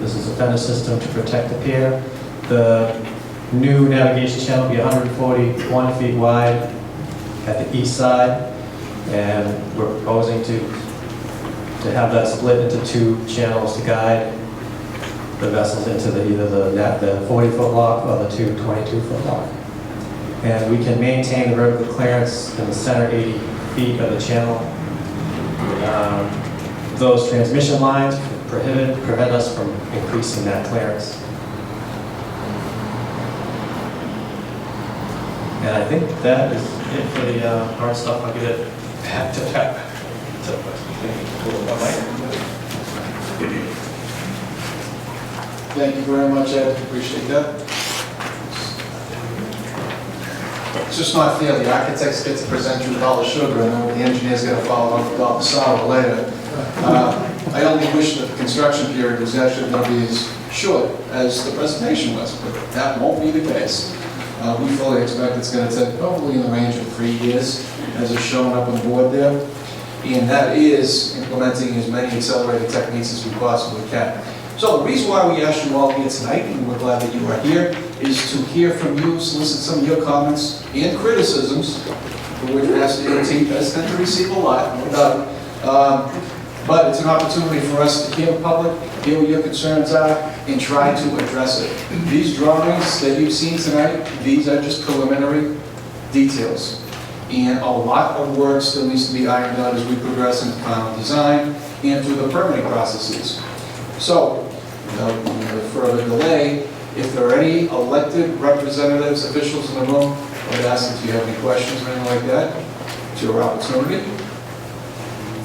This is a Fender system to protect the pier. The new navigation channel will be 141 feet wide at the east side, and we're proposing to have that split into two channels to guide the vessels into either the 40-foot lock or the two 22-foot lock. And we can maintain the vertical clearance in the center 80 feet of the channel. Those transmission lines prevent us from increasing that clearance. And I think that is it for the hard stuff. I'll get it back to that. Thank you very much, Ed. Appreciate that. It's just not fair. The architects get to present you with all the sugar, and then the engineers got to follow up with all the sour later. I only wish that the construction period was actually going to be as short as the presentation was, but that won't be the case. We fully expect it's going to take probably in the range of 3 years, as is shown up on the board there. And that is implementing as many accelerated techniques as we possibly can. So the reason why we asked you all here tonight, and we're glad that you are here, is to hear from you, solicit some of your comments and criticisms, for which Mass DOT does tend to receive a lot, no doubt. But it's an opportunity for us to hear the public, hear what your concerns are, and try to address it. These drawings that you've seen tonight, these are just preliminary details. And a lot of work still needs to be ironed out as we progress into final design and through the permitting processes. So, without further delay, if there are any elected representatives, officials in the room, I would ask if you have any questions or anything like that. It's your opportunity.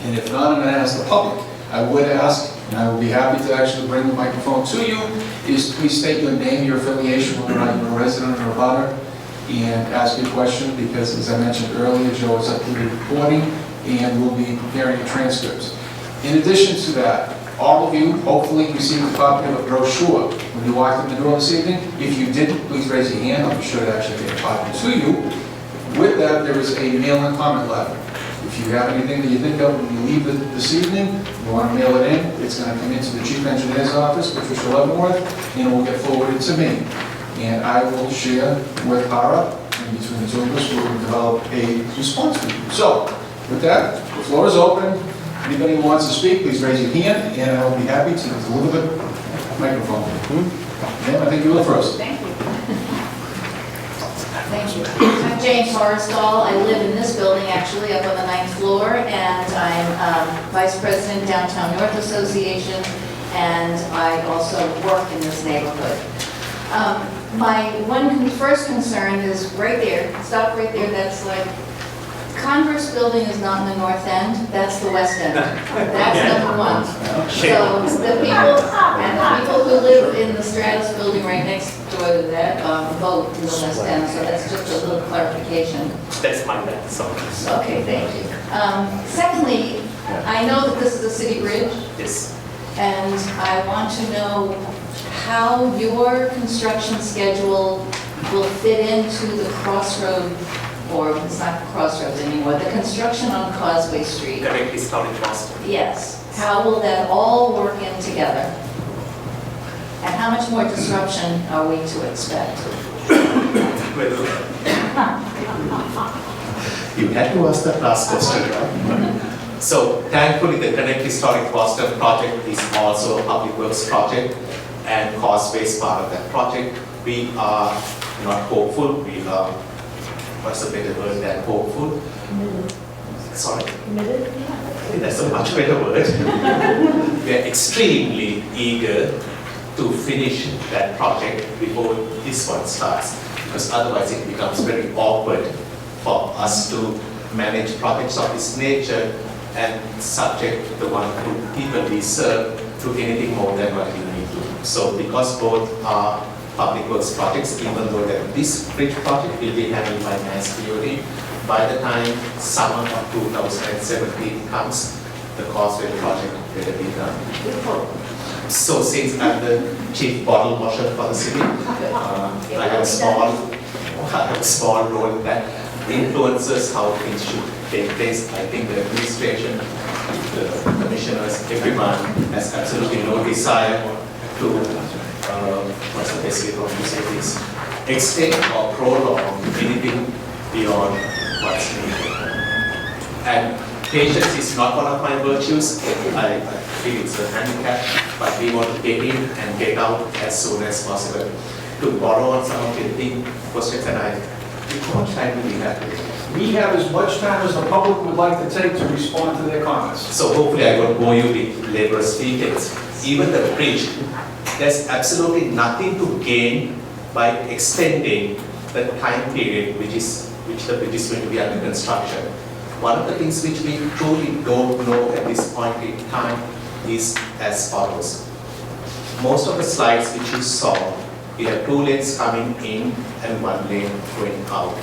And if not, I'm going to ask the public. I would ask, and I will be happy to actually bring the microphone to you, is please state your name, your affiliation, whether or not you're a resident or a butter, and ask your question, because as I mentioned earlier, Joe is up to the recording, and we'll be preparing the transcripts. In addition to that, all of you hopefully received a copy of a brochure when you walked in the door this evening. If you didn't, please raise your hand. I'll be sure to actually get a copy to you. With that, there is a mail and comment letter. If you have anything that you think of when you leave this evening, you want to mail it in, it's going to come into the Chief Engineer's office, Patricia Leavenworth, and it will get forwarded to me. And I will share with Hara, and between the two of us, we will develop a response for you. So, with that, the floor is open. Anybody who wants to speak, please raise your hand, and I will be happy to deliver the microphone. Ma'am, I think you were first. Thank you. Thank you. I'm Jane Forrestall. I live in this building, actually, up on the 9th floor, and I'm Vice President, Downtown North Association, and I also work in this neighborhood. My first concern is right there, stop right there, that's like, Converse building is not in the north end, that's the west end. That's number one. So the people who live in the Stratus building right next door to that vote in the west end, so that's just a little clarification. That's my bad, so. Okay, thank you. Secondly, I know that this is a city bridge, Yes. and I want to know how your construction schedule will fit into the crossroad, or it's not crossroads anymore, the construction on Causeway Street. Directly starting Boston. Yes. How will that all work in together? And how much more disruption are we to expect? Well, You had to ask that last question, right? So thankfully, the Connect Historic Boston project is also a public works project, and Causeway is part of that project. We are not hopeful, we are, what's a better word than hopeful? Sorry? That's a much better word. We are extremely eager to finish that project before this one starts, because otherwise it becomes very awkward for us to manage projects of this nature and subject the one who people we serve to anything more than what we need to. So because both are public works projects, even though that this bridge project will be handled by Mass DOT, by the time summer of 2017 comes, the Causeway project will be done. So since I'm the chief bottle washer for the city, I have a small role that influences how things should take place. I think the administration, the commissioners, everyone has absolutely no desire to, what's the best way to say this, extend or prolong anything beyond what's needed. And patience is not one of my virtues. I feel it's a handicap, but we want to get in and get out as soon as possible. To borrow on some of the big questions, and how much time do we have today? We have as much time as the public would like to take to respond to their comments. So hopefully I won't bore you with laborious details. Even the bridge, there's absolutely nothing to gain by extending the time period which the bridge is going to be under construction. One of the things which we truly don't know at this point in time is as follows. Most of the slides which you saw, we have 2 lanes coming in and 1 lane going out.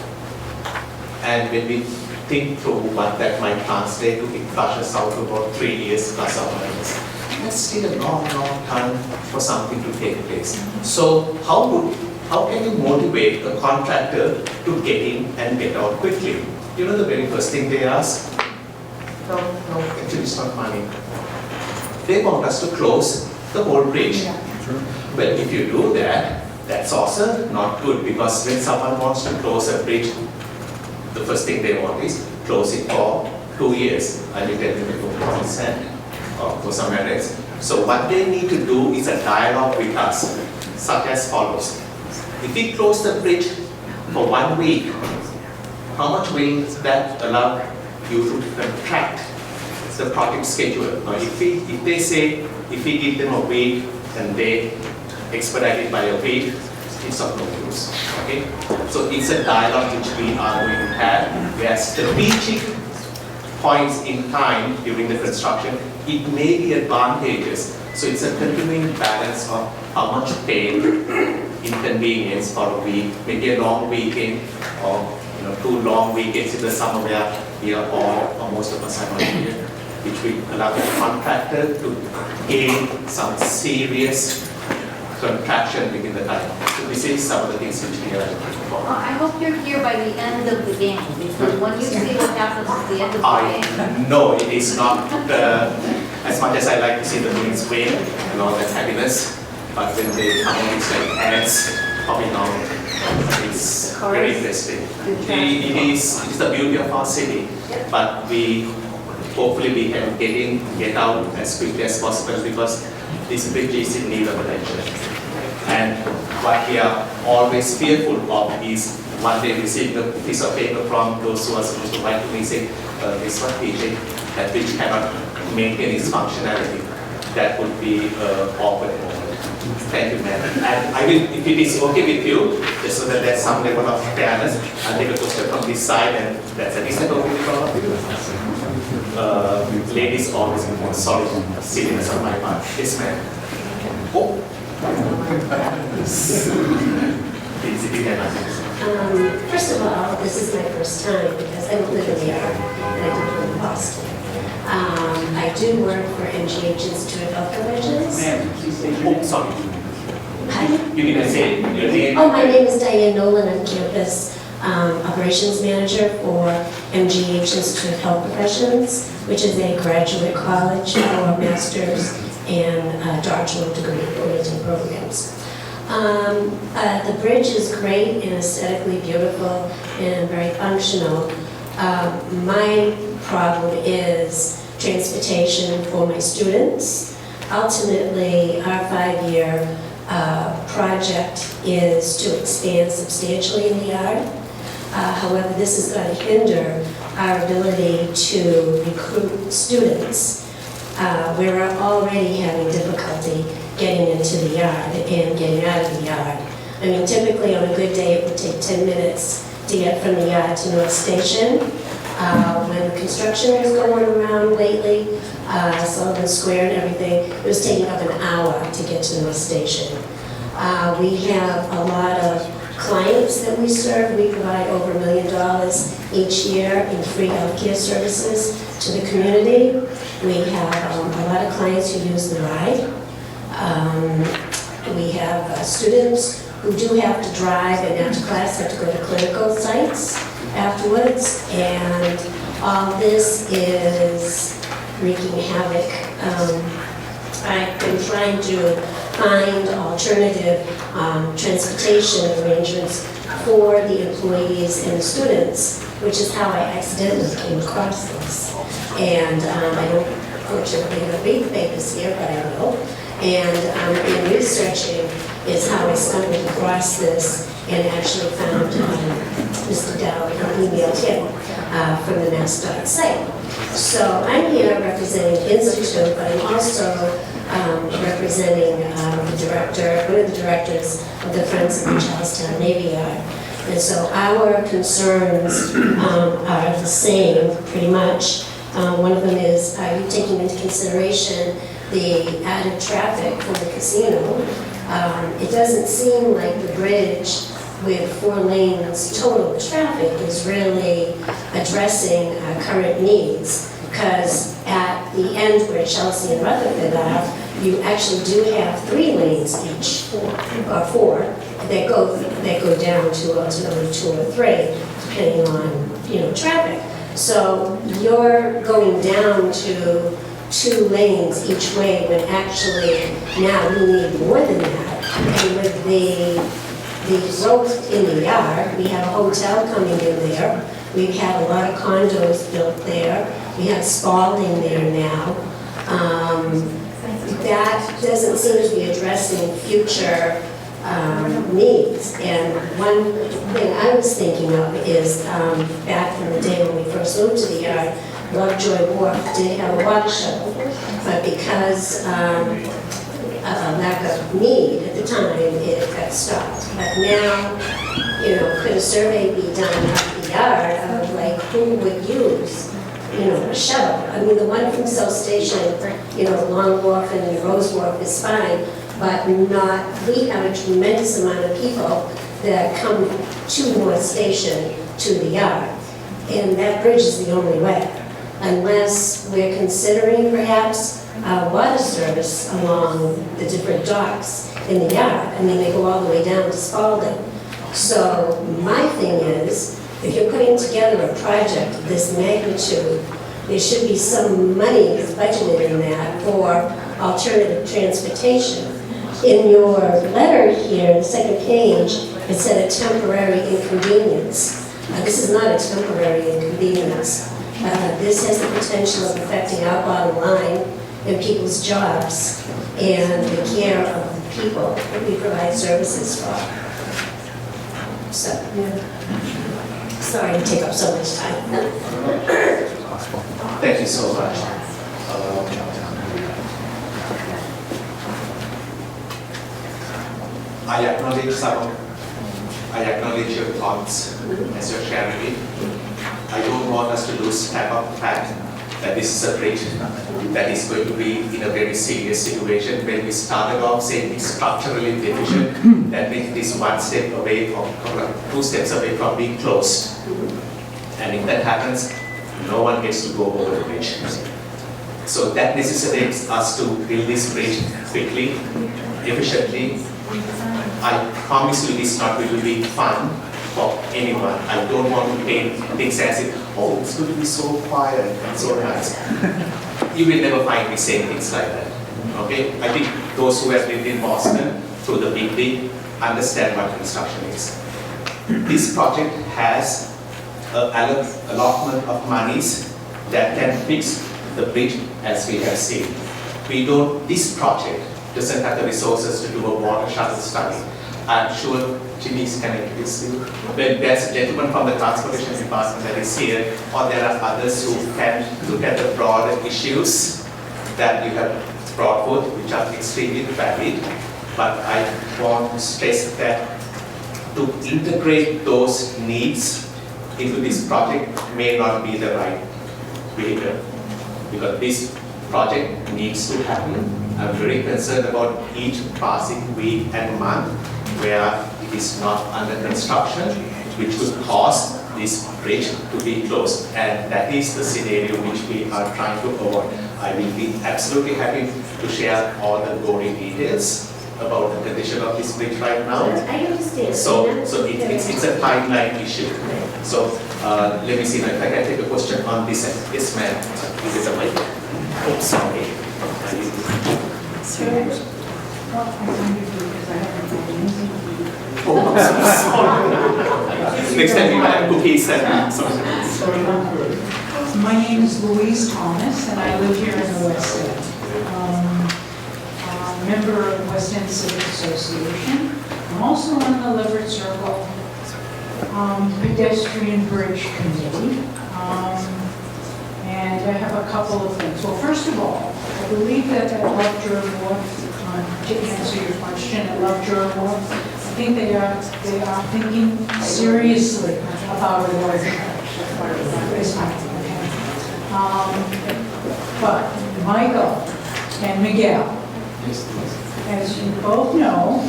And when we think through what that might translate to, it flushes out to about 3 years plus or minus. That's still a long, long time for something to take place. So how can you motivate a contractor to get in and get out quickly? You know the very first thing they ask? No, actually it's not money. They want us to close the whole bridge. Well, if you do that, that's also not good, because when someone wants to close a bridge, the first thing they want is close it for 2 years. I will tell them to go for consent or for some else. So what they need to do is a dialogue with us, such as follows. If we close the bridge for 1 week, how much will that allow you to contract the project schedule? Now, if they say, if we give them a week and they expedite it by a week, it's of no use. Okay? So it's a dialogue which we are going to have, where strategic points in time during the construction, it may be advantageous. So it's a continuing balance of how much pain, inconvenience for a week, maybe a long weekend, or 2 long weekends in the summer where we are all, or most of us are not here, which will allow the contractor to gain some serious contraction within the time. So this is some of the things which we are looking for. I hope you're here by the end of the game, because when you see what happens at the end of the game. No, it is not as much as I like to see the wings win and all that happiness, but when they come on, it's like ants popping out. It's very interesting. It is the beauty of our city, but hopefully we can get out as quickly as possible, because this bridge is in need of attention. And what we are always fearful of is one day receive a piece of paper from those who are supposed to write to me saying, this one PJ, that bridge cannot maintain its functionality. That would be an awkward moment. Thank you, ma'am. And I will, if it is okay with you, just so that there's some level of fairness, I'll take a question from this side, and that's a decent okay with all of you. Ladies always more sorry, silliness on my part. Yes, ma'am. Oh. First of all, this is my first time because I don't live in New York and I do live in Boston. I do work for MGH Institute of Health Professions. Ma'am, please say your name. Oh, sorry. Hi. You didn't say your name. Oh, my name is Diane Nolan. I'm campus operations manager for MGH Institute of Health Professions, which is a graduate college for master's and doctoral degree oriented programs. The bridge is great and aesthetically beautiful and very functional. My problem is transportation for my students. Ultimately, our 5-year project is to expand substantially in the yard. However, this is going to hinder our ability to recruit students. We're already having difficulty getting into the yard and getting out of the yard. I mean, typically on a good day, it would take 10 minutes to get from the yard to North Station. When the construction was going around lately, Sullivan Square and everything, it was taking up an hour to get to North Station. We have a lot of clients that we serve. We provide over $1 million each year in free healthcare services to the community. We have a lot of clients who use the ride. We have students who do have to drive and after class have to go to clinical sites afterwards, and all this is wreaking havoc. I've been trying to find alternative transportation arrangements for the employees and the students, which is how I accidentally came across this. And I don't, fortunately, read the papers here, but I will. And in researching is how I stumbled across this and actually found Mr. Dowd and emailed him from the MassDOT site. So I'm here representing the Institute, but I'm also representing the director, one of the directors of the Friends of the Charlestown Navy Yard. And so our concerns are the same, pretty much. One of them is, are you taking into consideration the added traffic from the casino? It doesn't seem like the bridge with 4 lanes total traffic is really addressing our current needs, because at the end where Chelsea and Rutherford are, you actually do have 3 lanes each, or 4, that go down to ultimately 2 or 3, depending on traffic. So you're going down to 2 lanes each way when actually now we need more than that. And with the growth in the yard, we have a hotel coming in there. We've had a lot of condos built there. We have Spalding there now. That doesn't seem to be addressing future needs. And one thing I was thinking of is back in the day when we first moved to the yard, Lovejoy Wharf did have a water shuttle, but because of a lack of need at the time, it got stopped. But now, could a survey be done at the yard of like who would use, a shuttle? I mean, the one from South Station, Long Wharf and Rose Wharf is fine, but we have a tremendous amount of people that come to North Station to the yard. And that bridge is the only way, unless we're considering perhaps water service along the different docks in the yard. I mean, they go all the way down to Spalding. So my thing is, if you're putting together a project of this magnitude, there should be some money budgeted in that for alternative transportation. In your letter here, the second page, it said a temporary inconvenience. This is not a temporary inconvenience. This has the potential of affecting our bottom line and people's jobs and the care of the people that we provide services for. So, sorry to take up so much time. Thank you so much. I acknowledge your thoughts as you're sharing it. I don't want us to lose track of the fact that this is a bridge that is going to be in a very serious situation. When we started off saying it's structurally deficient, that means it is 1 step away from, 2 steps away from being closed. And if that happens, no one gets to go over the bridge. So that necessitates us to build this bridge quickly, efficiently. I promise you it's not going to be fun for anyone. I don't want to paint things as if, oh, it's going to be so quiet and so nice. You will never find me saying things like that. Okay? I think those who have lived in Boston through the Big Dig understand what construction is. This project has an allotment of monies that can fix the bridge as we have seen. This project doesn't have the resources to do a water shuttle study. I'm sure Jimmy is connected with you. But there's a gentleman from the transportation department that is here, or there are others who can look at the broader issues that you have brought forth, which are extremely valid. But I want to stress that to integrate those needs into this project may not be the right vehicle, because this project needs to happen. I'm very concerned about each passing week and month where it is not under construction, which would cause this bridge to be closed. And that is the scenario which we are trying to avoid. I will be absolutely happy to share all the gory details about the condition of this bridge right now. I understand. So it's a timeline issue. So let me see if I can take a question on this end. Yes, ma'am. Is it a mic? Oh, sorry. Oh, I'm so sorry. Next time you have cookies and sorry. My name is Louise Thomas, and I live here in the West End. I'm a member of the West End Civic Association. I'm also on the Leverett Circle Pedestrian Bridge Committee. And I have a couple of things. Well, first of all, I believe that at Lovejoy Wharf, to answer your question, at Lovejoy Wharf, I think they are thinking seriously about a water this time. But Michael and Miguel, as you both know,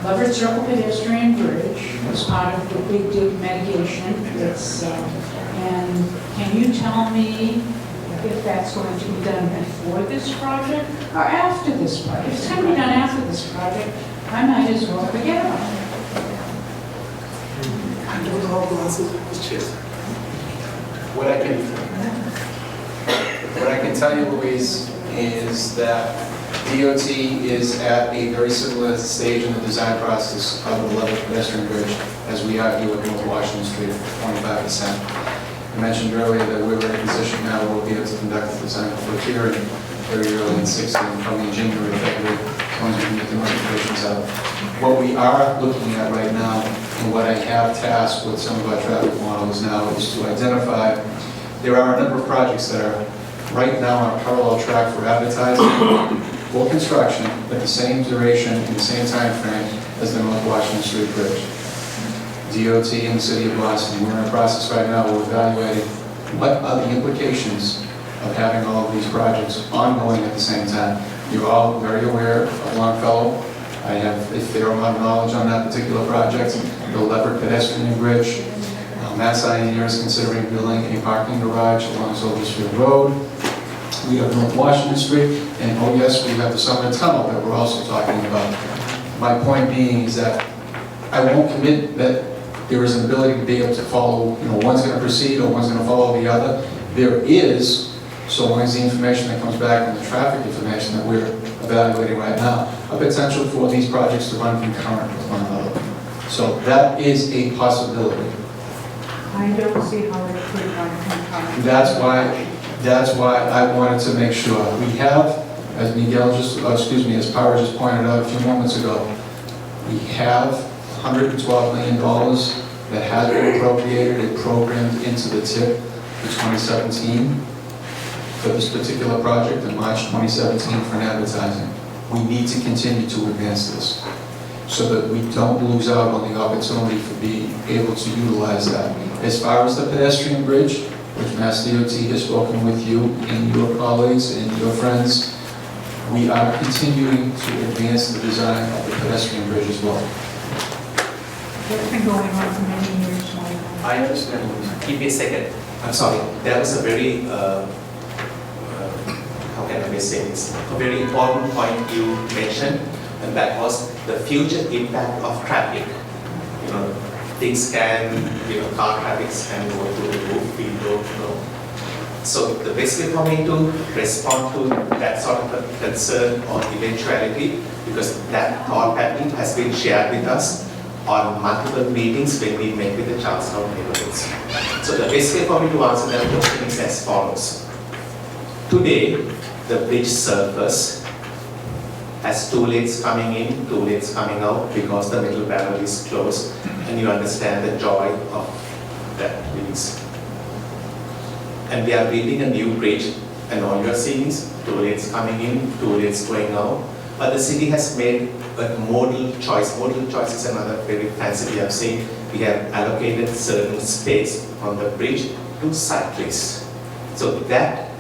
Leverett Circle Pedestrian Bridge was part of the Big Dig mitigation. And can you tell me if that's going to be done before this project or after this project? If it's going to be done after this project, I might as well forget about it. I don't know how to answer the question. What I can tell you, Louise, is that DOT is at a very similar stage in the design process of the Leverett pedestrian bridge as we are here with North Washington Street, 25%. I mentioned earlier that we're in a position now where we'll be able to conduct the design for hearing very early in 16, probably in January or February, as long as we can get the notifications out. What we are looking at right now, and what I have tasked with some of our traffic models now, is to identify, there are a number of projects that are right now on a parallel track for advertising, for construction, at the same duration and the same time frame as the North Washington Street Bridge. DOT and the City of Boston, we're in a process right now, we're evaluating what are the implications of having all of these projects ongoing at the same time. You're all very aware of Longfellow. I have a fair amount of knowledge on that particular project. The Leverett pedestrian bridge. Mass INR is considering building a parking garage along Silver Street Road. We have North Washington Street, and oh yes, we have the Summer Tunnel that we're also talking about. My point being is that I won't commit that there is an ability to be able to follow, one's going to proceed or one's going to follow the other. There is, so long as the information that comes back from the traffic information that we're evaluating right now, a potential for these projects to run concurrent with one another. So that is a possibility. I don't see how it could run concurrent. That's why I wanted to make sure. We have, as as Power just pointed out a few moments ago, we have $112 million that has been appropriated and programmed into the TIP for 2017 for this particular project in March 2017 for an advertising. We need to continue to advance this so that we don't lose out on the opportunity for being able to utilize that. As far as the pedestrian bridge, which Mass DOT has spoken with you and your colleagues and your friends, we are continuing to advance the design of the pedestrian bridge as well. That's been going on for many years now. I understand. Give me a second. I'm sorry. That was a very, how can I say this? A very important point you mentioned, and that was the future impact of traffic. Things can, car traffic can go through the roof, we don't know. So the best way for me to respond to that sort of a concern or eventuality, because that thought pattern has been shared with us on multiple meetings when we met with the Charlestown neighborhoods. So the best way for me to answer that question is as follows. Today, the bridge surface has 2 lanes coming in, 2 lanes coming out because the middle panel is closed, and you understand the joy of that means. And we are building a new bridge, and all you are seeing is 2 lanes coming in, 2 lanes going out. But the city has made a modal choice. Modal choice is another very fancy way of saying we have allocated certain space on the bridge to cyclists. So that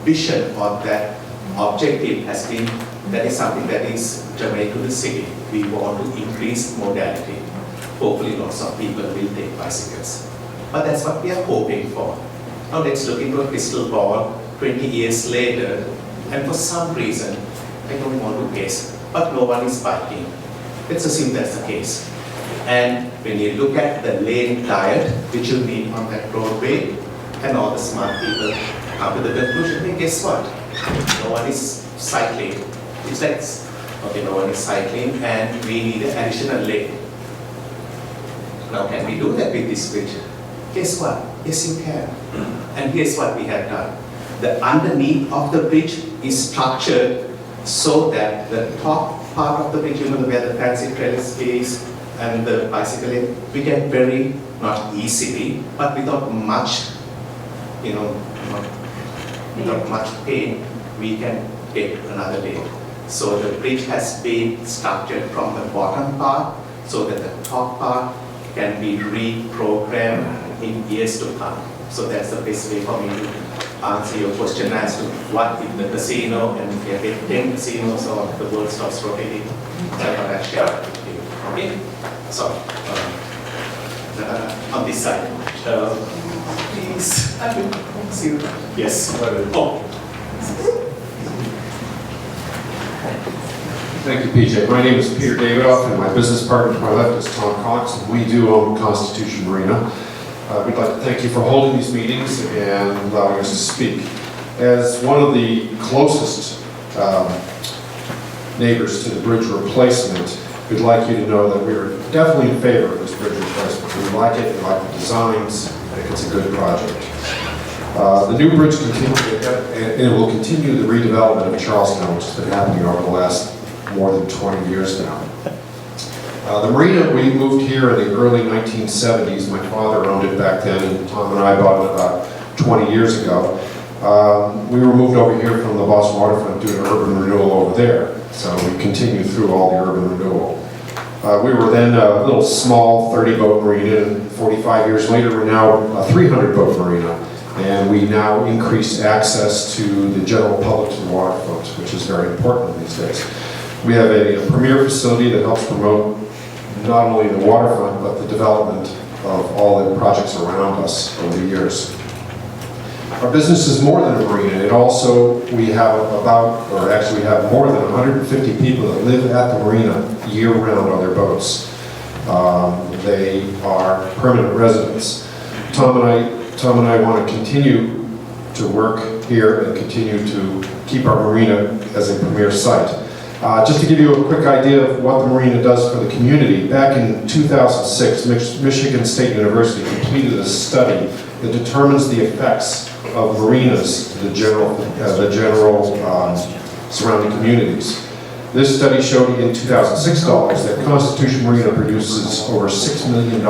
vision or that objective has been, that is something that is germane to the city. We want to increase modality. Hopefully lots of people will take bicycles. But that's what we are hoping for. Now let's look into a crystal ball 20 years later, and for some reason, I don't want to guess, but no one is biking. Let's assume that's the case. And when you look at the lane diet, which you need on that roadway, and all the smart people come to the conclusion, hey, guess what? No one is cycling. It's like, okay, no one is cycling, and we need an additional lane. Now, can we do that with this bridge? Guess what? Yes, you can. And here's what we have done. The underneath of the bridge is structured so that the top part of the bridge, you know, where the fancy trellis is and the bicycle lane, we can very, not easily, but without much, you know, without much pain, we can take another lane. So the bridge has been structured from the bottom part so that the top part can be reprogrammed in years to come. So that's the best way for me to answer your question as to what if the casino and if you have 10 casinos or the world stops rotating. That's what I share with you. Okay? So, on this side. Please. See you. Yes. Oh. Thank you, PJ. My name is Peter Davidoff, and my business partner to my left is Tom Cox, and we do own Constitution Marina. We'd like to thank you for holding these meetings and allowing us to speak. As one of the closest neighbors to the bridge replacement, we'd like you to know that we're definitely in favor of this bridge replacement. We like it, we like the designs, I think it's a good project. The new bridge continues, and it will continue the redevelopment of Charlestown, which has been happening over the last more than 20 years now. The marina, we moved here in the early 1970s. My father owned it back then, and Tom and I bought it about 20 years ago. We were moved over here from the Boston waterfront due to urban renewal over there. So we continued through all the urban renewal. We were then a little small 30-boat marina, and 45 years later we're now a 300-boat marina. And we now increase access to the general public to the waterfront, which is very important these days. We have a premier facility that helps promote not only the waterfront, but the development of all the projects around us over the years. Our business is more than a marina. It also, we have we have more than 150 people that live at the marina year-round on their boats. They are permanent residents. Tom and I want to continue to work here and continue to keep our marina as a premier site. Just to give you a quick idea of what the marina does for the community, back in 2006, Michigan State University completed a study that determines the effects of marinas to the general surrounding communities. This study showed in 2006 dollars that Constitution Marina produces over $6 million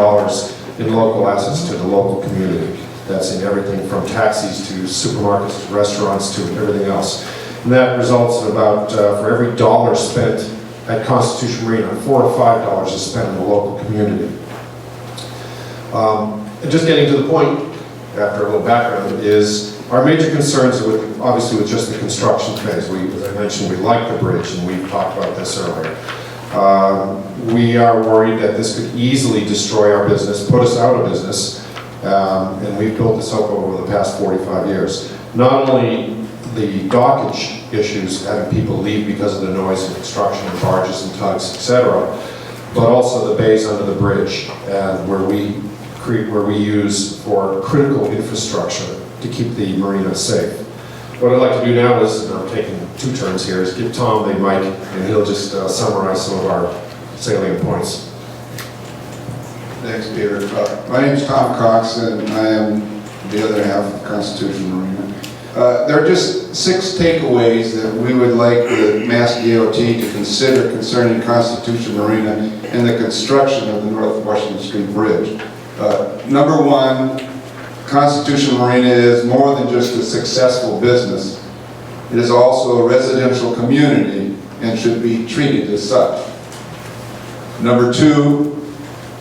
in local assets to the local community. That's in everything from taxis to supermarkets to restaurants to everything else. And that results in about, for every dollar spent at Constitution Marina, $4 or $5 is spent in the local community. And just getting to the point, after a little background, is our major concerns are obviously with just the construction phase. As I mentioned, we like the bridge, and we've talked about this earlier. We are worried that this could easily destroy our business, put us out of business, and we've built this up over the past 45 years. Not only the dockage issues, having people leave because of the noise of construction and barges and tugs, etc., but also the bays under the bridge, and where we use for critical infrastructure to keep the marina safe. What I'd like to do now is, and I'm taking 2 turns here, is give Tom the mic, and he'll just summarize some of our salient points. Thanks, Peter. My name is Tom Cox, and I am the other half of Constitution Marina. There are just 6 takeaways that we would like the Mass DOT to consider concerning Constitution Marina and the construction of the North Washington Street Bridge. Number 1, Constitution Marina is more than just a successful business. It is also a residential community and should be treated as such. Number 2,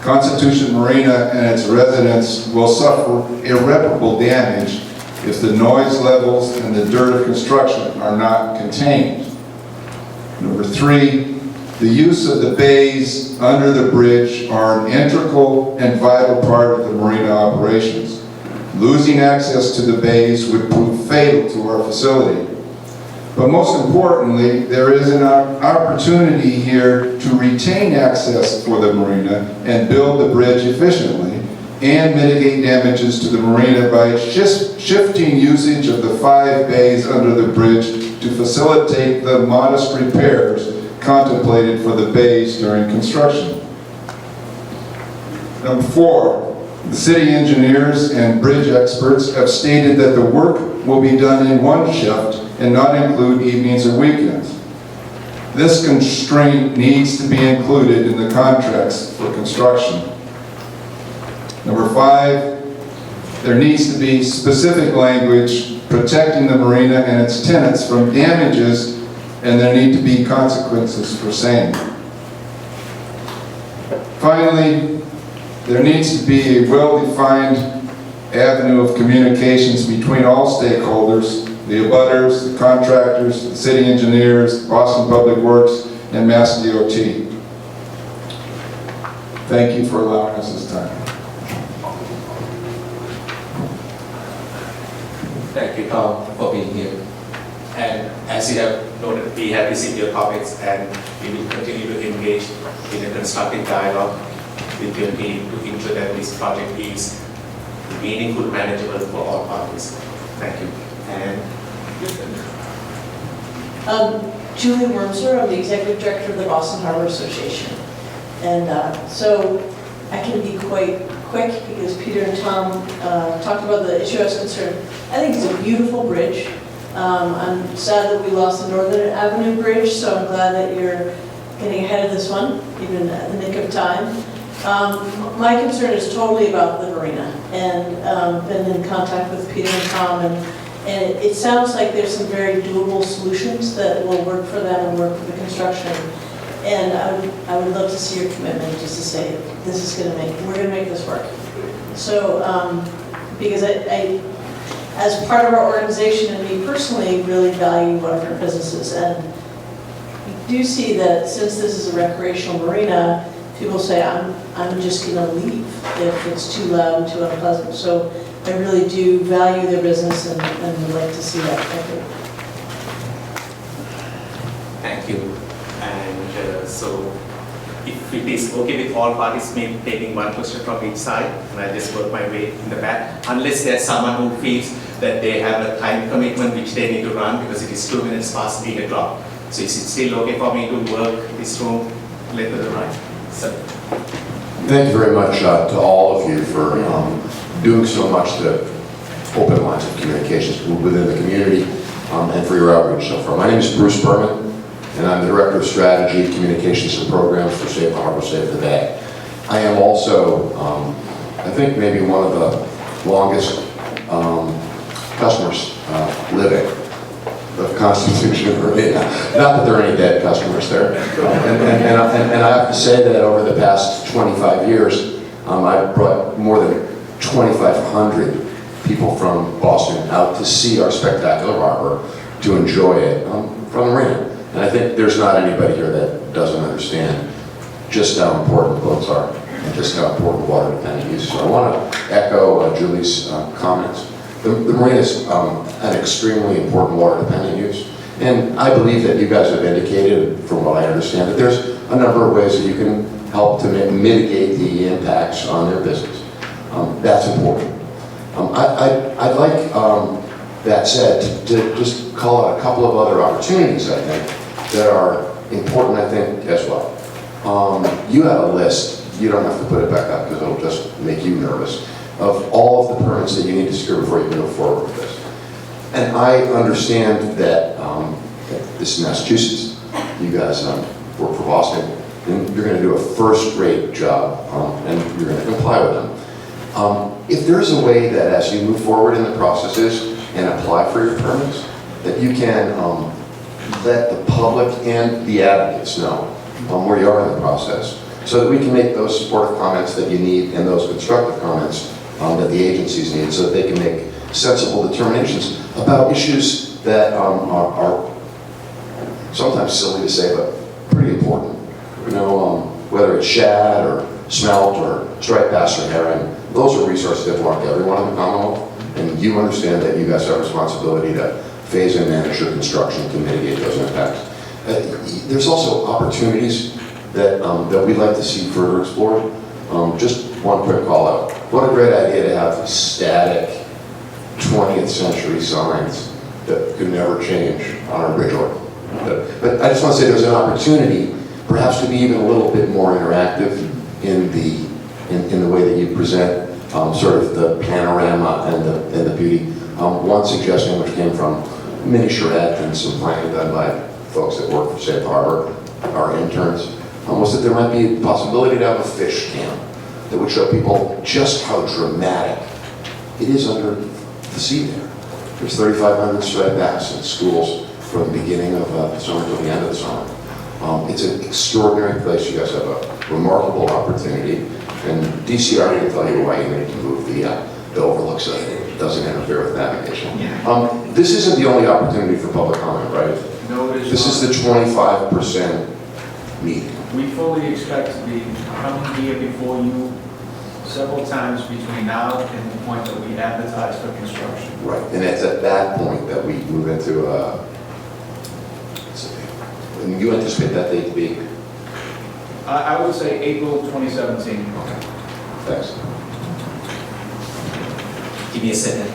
Constitution Marina and its residents will suffer irreparable damage if the noise levels and the dirt of construction are not contained. Number 3, the use of the bays under the bridge are an integral and vital part of the marina operations. Losing access to the bays would prove fatal to our facility. But most importantly, there is an opportunity here to retain access for the marina and build the bridge efficiently and mitigate damages to the marina by shifting usage of the 5 bays under the bridge to facilitate the modest repairs contemplated for the bays during construction. Number 4, the city engineers and bridge experts have stated that the work will be done in 1 shift and not include evenings or weekends. This constraint needs to be included in the contracts for construction. Number 5, there needs to be specific language protecting the marina and its tenants from damages, and there need to be consequences for same. Finally, there needs to be a well-defined avenue of communications between all stakeholders, the abutters, the contractors, the city engineers, Boston Public Works, and Mass DOT. Thank you for allowing us this time. Thank you, Tom, for being here. And as you have noted, we have received your comments, and we will continue to engage in a constructive dialogue with your team to ensure that this project is meaningful, manageable for all parties. Thank you. And Julie Wormser, I'm the Executive Director of the Boston Harbor Association. And so I can be quite quick because Peter and Tom talked about the issue I was concerned. I think it's a beautiful bridge. I'm sad that we lost the Northern Avenue Bridge, so I'm glad that you're getting ahead of this one, even at the nick of time. My concern is totally about the marina, and been in contact with Peter and Tom, and it sounds like there's some very doable solutions that will work for them and work for the construction. And I would love to see your commitment just to say, this is we're gonna make this work. So, because I, as part of our organization and me personally, really value waterfront businesses. And we do see that since this is a recreational marina, people say, I'm just gonna leave if it's too loud and too unpleasant. So I really do value their business and would like to see that. Thank you. thank you. And so, if it is okay with all parties, maybe taking 1 question from each side, and I just work my way in the back, unless there's someone who feels that they have a time commitment which they need to run because it is 2 minutes past 8 o'clock. So is it still okay for me to work this room left to the right? So. Thank you very much to all of you for doing so much to open lines of communications within the community and for your outreach so far. My name is Bruce Berman, and I'm the Director of Strategy, Communications and Programs for Save the Harbor, Save the Bay. I am also, I think, maybe one of the longest customers living of Constitution Marina. Not that there are any dead customers there. And I have to say that over the past 25 years, I've brought more than 2,500 people from Boston out to see our spectacular harbor, to enjoy it from the marina. And I think there's not anybody here that doesn't understand just how important boats are and just how important water dependent use. So I want to echo Julie's comments. The marina is an extremely important water dependent use. And I believe that you guys have indicated, from what I understand, that there's a number of ways that you can help to mitigate the impacts on their business. That's important. I'd like, that said, to just call out a couple of other opportunities, I think, that are important, I think, as well. You have a list, you don't have to put it back up because it'll just make you nervous, of all of the permits that you need to secure before you can move forward with this. And I understand that this is Massachusetts, you guys work for Boston, and you're going to do a first-rate job, and you're going to comply with them. If there's a way that as you move forward in the processes and apply for your permits, that you can let the public and the advocates know where you are in the process, so that we can make those supportive comments that you need and those constructive comments that the agencies need, so that they can make sensible determinations about issues that are sometimes silly to say, but pretty important. You know, whether it's shad or smelt or striped bass or herring, those are resources that belong to everyone in the Commonwealth, and you understand that you guys have a responsibility to phase and manage your construction to mitigate those impacts. There's also opportunities that we'd like to see further explored. Just one quick call out. What a great idea to have static 20th century signs that could never change on our bridge order. But I just want to say there's an opportunity perhaps to be even a little bit more interactive in the way that you present sort of the panorama and the beauty. One suggestion which came from Minnie Charette and some planning done by folks that work for Safe Harbor, our interns, was that there might be a possibility to have a fish cam that would show people just how dramatic it is under the sea there. There's 3,500 striped bass in schools from the beginning of the summer to the end of the summer. It's an extraordinary place. You guys have a remarkable opportunity, and DCR can tell you why you need to move the overlook so that it doesn't interfere with navigation. This isn't the only opportunity for public comment, right? No, it is This is the 25% meeting. We fully expect to be coming here before you several times between now and the point that we advertise for construction. Right, and it's at that point that we move into and you anticipate that date to be? I would say April 2017. Okay, thanks. Give me a second.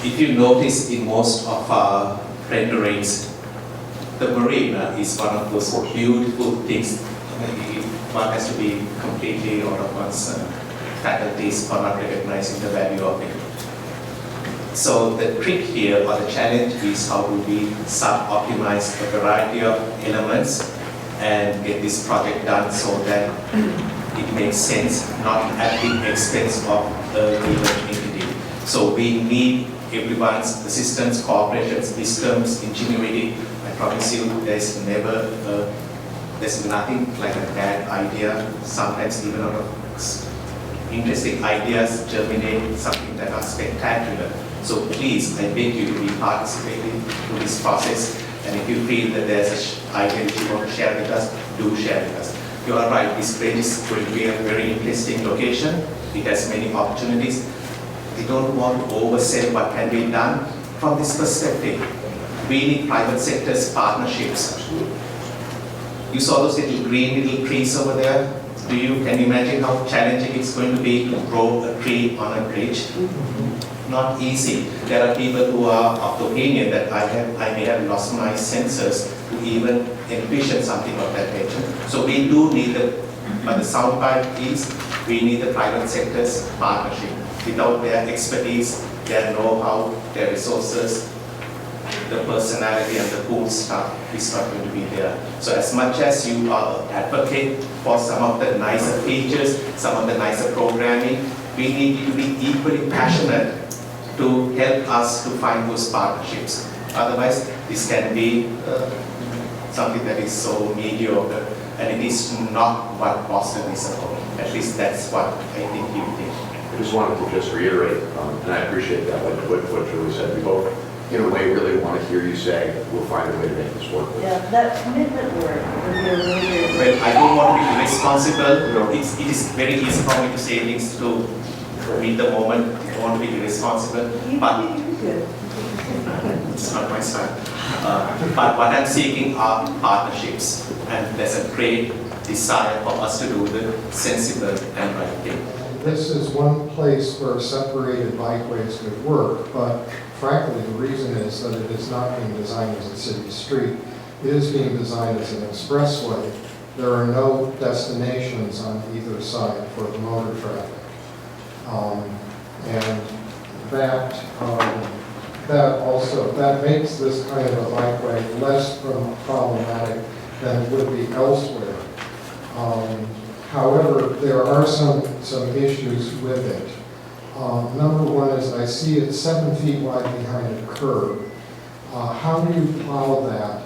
If you notice in most of our renderings, the marina is one of those beautiful things. One has to be completely out of one's faculties for not recognizing the value of it. So the trick here, or the challenge, is how do we sub-optimize a variety of elements and get this project done so that it makes sense, not at the expense of a given entity. So we need everyone's assistance, cooperation, systems, ingenuity. I promise you, there's nothing like a bad idea. Sometimes even out of interesting ideas germinate something that are spectacular. So please, I beg you to be participating in this process. And if you feel that there's an idea that you want to share with us, do share with us. You are right, this bridge is going to be a very interesting location. It has many opportunities. We don't want to oversell what can be done. From this perspective, we need private sector's partnerships. You saw those little green little trees over there? Can you imagine how challenging it's going to be to grow a tree on a bridge? Not easy. There are people who are of the opinion that I may have lost my senses to even envision something of that nature. So we do need but the soundbite is, we need the private sector's partnership. Without their expertise, their know-how, their resources, the personality and the cool stuff is not going to be there. So as much as you are an advocate for some of the nicer features, some of the nicer programming, we need you to be equally passionate to help us to find those partnerships. Otherwise, this can be something that is so mediocre, and it is not what Boston is about. At least that's what I think you think. I just wanted to just reiterate, and I appreciate that, what Julie said. We both, in a way, really want to hear you say, we'll find a way to make this work. Yeah, that commitment work would be a really great. Well, I don't want to be irresponsible. It is very easy for me to say things to meet the moment. I don't want to be irresponsible, but it's not my style. But what I'm seeking are partnerships, and there's a great desire for us to do the sensible and right thing. this is one place where separated bikeways could work, but frankly, the reason is that it is not being designed as a city street. It is being designed as an expressway. There are no destinations on either side for the motor traffic. And that makes this kind of a bikeway less problematic than it would be elsewhere. However, there are some issues with it. Number one is I see it's 7 feet wide behind a curb. How do you plow that?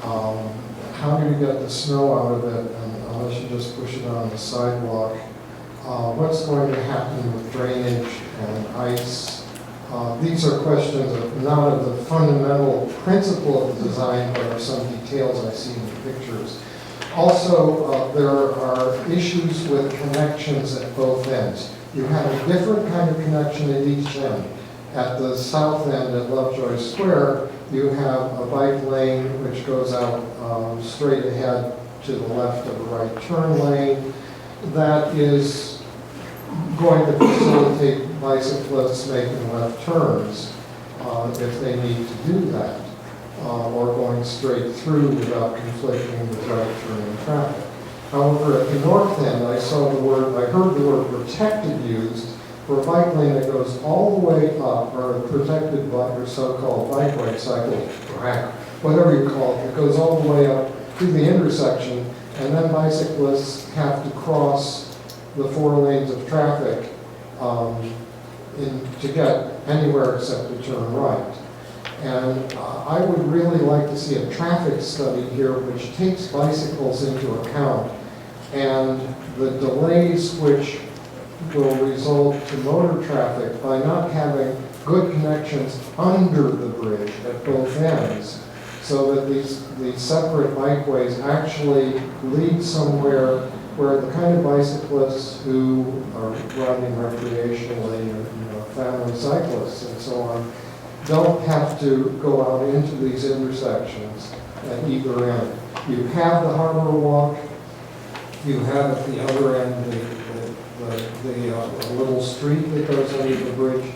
How do you get the snow out of it unless you just push it on the sidewalk? What's going to happen with drainage and ice? These are questions of not of the fundamental principle of the design, but of some details I see in the pictures. Also, there are issues with connections at both ends. You have a different kind of connection at each end. At the south end at Lovejoy Square, you have a bike lane which goes out straight ahead to the left of a right turn lane. That is going to facilitate bicyclists making left turns if they need to do that, or going straight through without conflicting with right turning traffic. However, at the north end, I heard the word protected used for a bike lane that goes all the way up, or protected by your so-called bikeway, cycle track, whatever you call it. It goes all the way up to the intersection, and then bicyclists have to cross the 4 lanes of traffic to get anywhere except to turn right. And I would really like to see a traffic study here which takes bicycles into account and the delays which will result to motor traffic by not having good connections under the bridge at both ends, so that these separate bikeways actually lead somewhere where the kind of bicyclists who are riding recreationally, family cyclists and so on, don't have to go out into these intersections at either end. You have the Harbor Walk, you have at the other end the little street that goes under the bridge.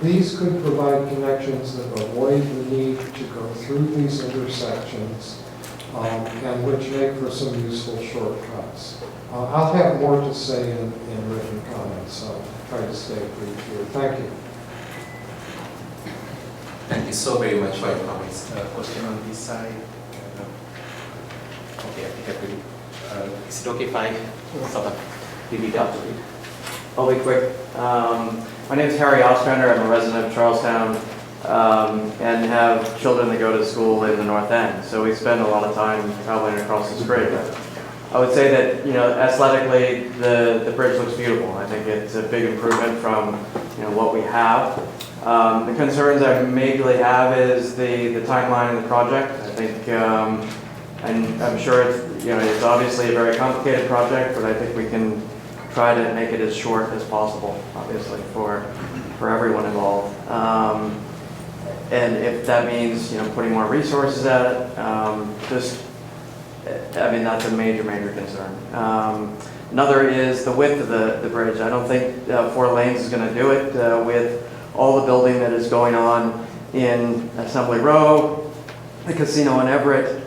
These could provide connections that avoid the need to go through these intersections and which make for some useful shortcuts. I'll have more to say in written comments, so I'll try to stay brief here. Thank you. Thank you so very much for your comments. Question on this side? Okay, I think I will. Is it okay if I sort of read it out to read? I'll be quick. My name is Harry Ostrander. I'm a resident of Charlestown and have children that go to school in the North End. So we spend a lot of time traveling across this bridge. I would say that, aesthetically, the bridge looks beautiful. I think it's a big improvement from, what we have. The concerns I majorly have is the timeline of the project. I think, and I'm sure it's obviously a very complicated project, but I think we can try to make it as short as possible, obviously, for everyone involved. And if that means, putting more resources at it, that's a major concern. Another is the width of the bridge. I don't think 4 lanes is going to do it with all the building that is going on in Assembly Row, the casino in Everett,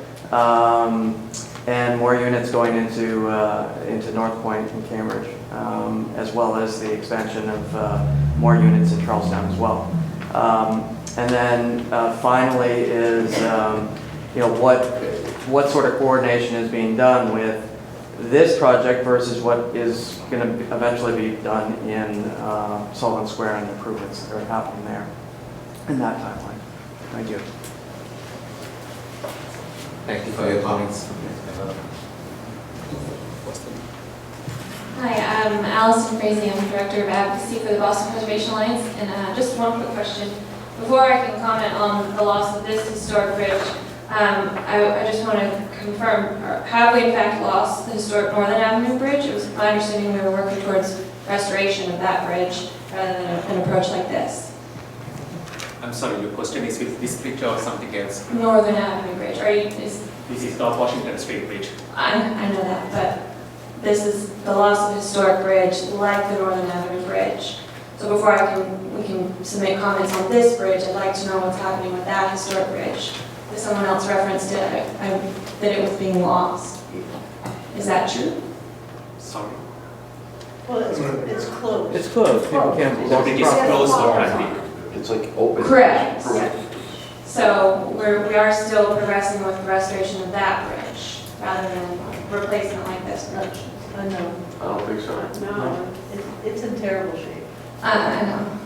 and more units going into North Point and Cambridge, as well as the expansion of more units in Charlestown as well. And then finally is what sort of coordination is being done with this project versus what is going to eventually be done in Sullivan Square and the improvements that are happening there in that timeline. Thank you. Thank you for your comments. Hi, I'm Allison Frazee. I'm Director of Advocacy for the Boston Preservation Alliance. And just one quick question. Before I can comment on the loss of this historic bridge, I just want to confirm, have we in fact lost the historic Northern Avenue Bridge? It was my understanding we were working towards restoration of that bridge rather than an approach like this. I'm sorry, your question is with this bridge or something else? Northern Avenue Bridge. This is North Washington Street Bridge. I know that, but this is the loss of historic bridge, like the Northern Avenue Bridge. So before we can submit comments on this bridge, I'd like to know what's happening with that historic bridge. If someone else referenced it, that it was being lost. Is that true? Sorry. Well, it's closed. It's closed, people can't The walk bridge is across. closed already. It's like open. Correct. So we are still progressing with the restoration of that bridge, rather than replacing it like this bridge. No. I don't think so. No, it's in terrible shape. I know.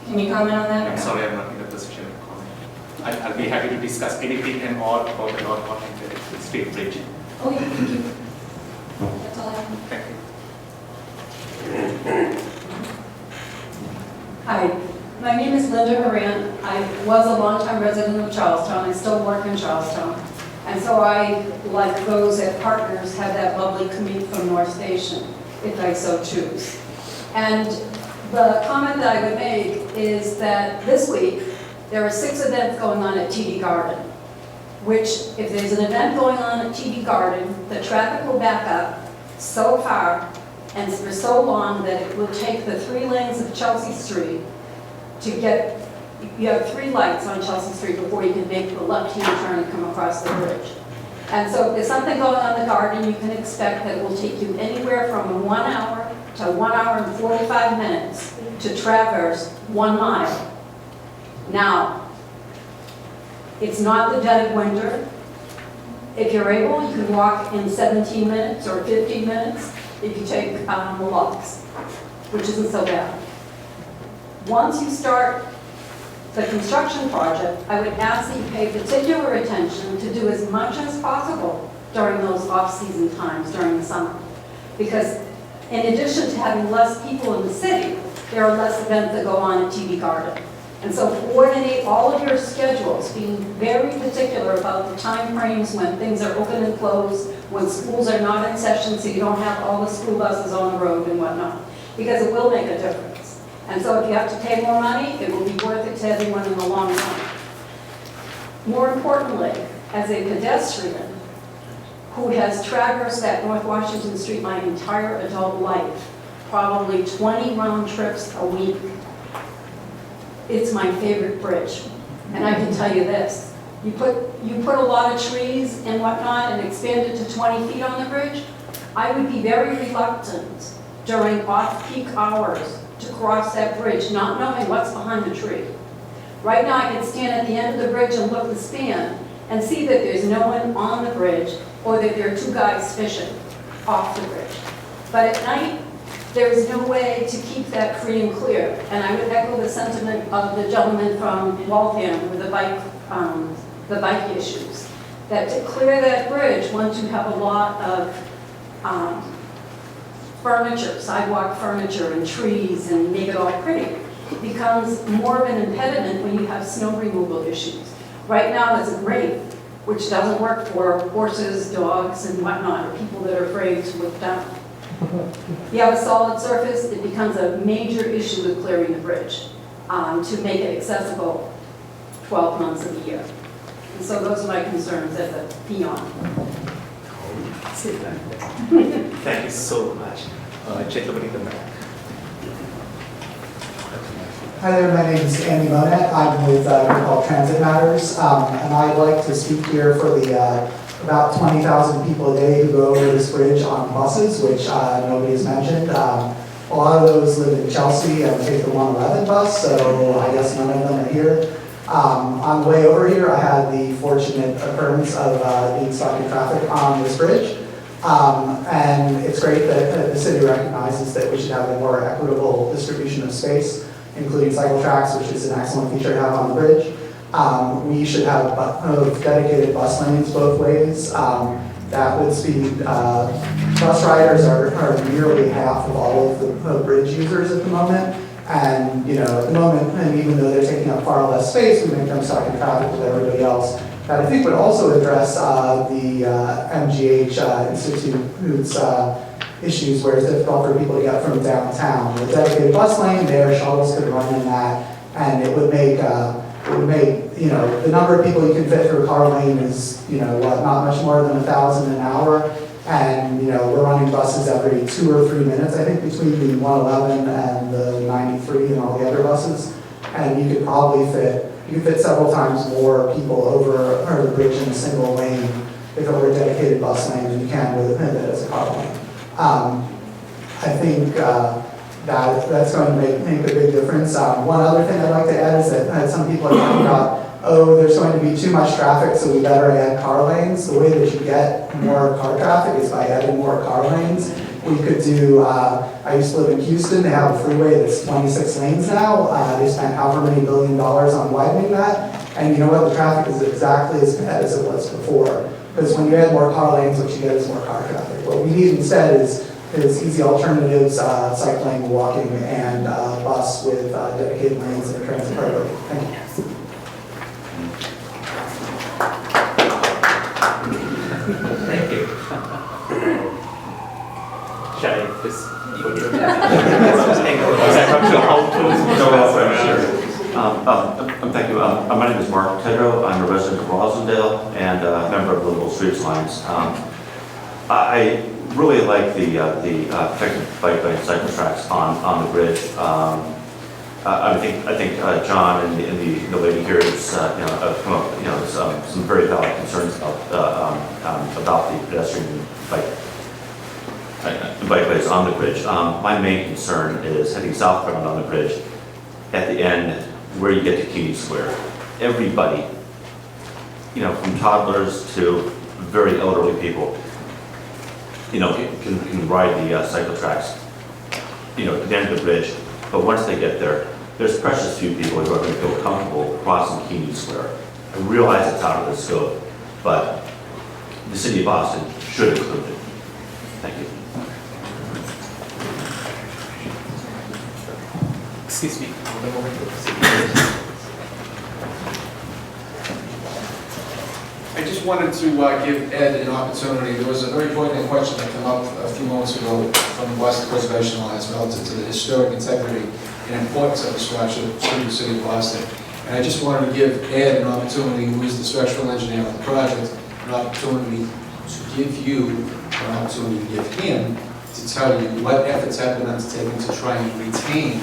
Can you comment on that? Or I'm no? sorry, I'm not in a position to comment. I'll be happy to discuss anything and all about the North Washington Street Bridge. Oh, yeah, thank you. That's all I have. Thank you. Hi, my name is Linda Horan. I was a longtime resident of Charlestown. I still work in Charlestown. And so I, like those at Partners, have that lovely commute from North Station, if I so choose. And the comment that I would make is that this week, there are 6 events going on at TD Garden, which, if there's an event going on at TD Garden, the traffic will back up so far and for so long that it will take the 3 lanes of Chelsea Street to get, you have 3 lights on Chelsea Street before you can make the left-hand turn and come across the bridge. And so if there's something going on in the garden, you can expect that it will take you anywhere from 1 hour to 1 hour and 45 minutes to traverse 1 mile. Now, it's not the dead of winter. If you're able, you can walk in 17 minutes or 15 minutes if you take the walks, which isn't so bad. Once you start the construction project, I would ask that you pay particular attention to do as much as possible during those off-season times during the summer. Because in addition to having less people in the city, there are less events that go on at TD Garden. And so coordinate all of your schedules, being very particular about the time frames when things are open and closed, when schools are not in session, so you don't have all the school buses on the road and whatnot, because it will make a difference. And so if you have to pay more money, it will be worth it to everyone in the long run. More importantly, as a pedestrian who has traversed that North Washington Street my entire adult life, probably 20 round trips a week, it's my favorite bridge. And I can tell you this, you put a lot of trees and whatnot and expand it to 20 feet on the bridge, I would be very reluctant during off-peak hours to cross that bridge, not knowing what's behind the tree. Right now, I can stand at the end of the bridge and look the span and see that there's no one on the bridge or that there are 2 guys fishing off the bridge. But at night, there is no way to keep that free and clear. And I would echo the sentiment of the gentleman from Waltham with the bike issues. That to clear that bridge, once you have a lot of furniture, sidewalk furniture and trees and make it all pretty, it becomes more of an impediment when you have snow removal issues. Right now it's great, which doesn't work for horses, dogs, and whatnot, or people that are afraid to look down. If you have a solid surface, it becomes a major issue with clearing the bridge to make it accessible 12 months of the year. And so those are my concerns as a peon. Thank you so much. Gentleman in the back. Hi there, my name is Andy Monette. I'm with Recall Transit Matters, and I'd like to speak here for the about 20,000 people a day who go over this bridge on buses, which nobody has mentioned. A lot of those live in Chelsea and take the 111 bus, so I guess none of them are here. On the way over here, I had the fortunate occurrence of being stuck in traffic on this bridge. And it's great that the city recognizes that we should have a more equitable distribution of space, including cycle tracks, which is an excellent feature to have on the bridge. We should have dedicated bus lanes both ways. That would speed, bus riders are nearly half of all of the bridge users at the moment. And, you know, at the moment, and even though they're taking up far less space, we make them stuck in traffic with everybody else. That I think would also address the MGH Institute's issues where it's difficult for people to get from downtown. With a dedicated bus lane there, shuttles could run in that, and it would make, you know, the number of people you can fit through a car lane is, you know, what, not much more than 1,000 an hour. And, you know, we're running buses every 2 or 3 minutes, I think, between the 111 and the 93 and all the other buses. And you could probably fit several times more people over the bridge in a single lane if it were a dedicated bus lane than you can with it as a car lane. I think that's going to make a big difference. One other thing I'd like to add is that some people are talking about, oh, there's going to be too much traffic, so we better add car lanes. The way that you get more car traffic is by adding more car lanes. We could do, I used to live in Houston, they have a freeway that's 26 lanes now. They spent however many $1 billion on widening that. And you know what, the traffic is exactly as bad as it was before. Because when you add more car lanes, what you get is more car traffic. What we need instead is easy alternatives, cycling, walking, and bus with dedicated lanes and transit priority. Thank you. Thank you. Shall I just put your Thank you. My name is Mark Tedrow. I'm a resident of Rosendale and a member of the Little Streets Alliance. I really like the protected bike lane cycle tracks on the bridge. I think John and the lady here has come up some very valid concerns about the pedestrian bike lanes on the bridge. My main concern is heading southbound on the bridge at the end where you get to Keeney Square. Everybody, from toddlers to very elderly people, can ride the cycle tracks, at the end of the bridge. But once they get there, there's precious few people who are going to feel comfortable crossing Keeney Square. I realize it's out of the scope, but the city of Boston should include it. Thank you. Excuse me. I just wanted to give Ed an opportunity. There was a very poignant question that came up a few moments ago from the Boston Preservation Alliance relative to the historic integrity and importance of the structure to the city of Boston. And I just wanted to give Ed an opportunity, who is the structural engineer of the project, an opportunity to give you an opportunity to give him to tell you what efforts have been undertaken to try and retain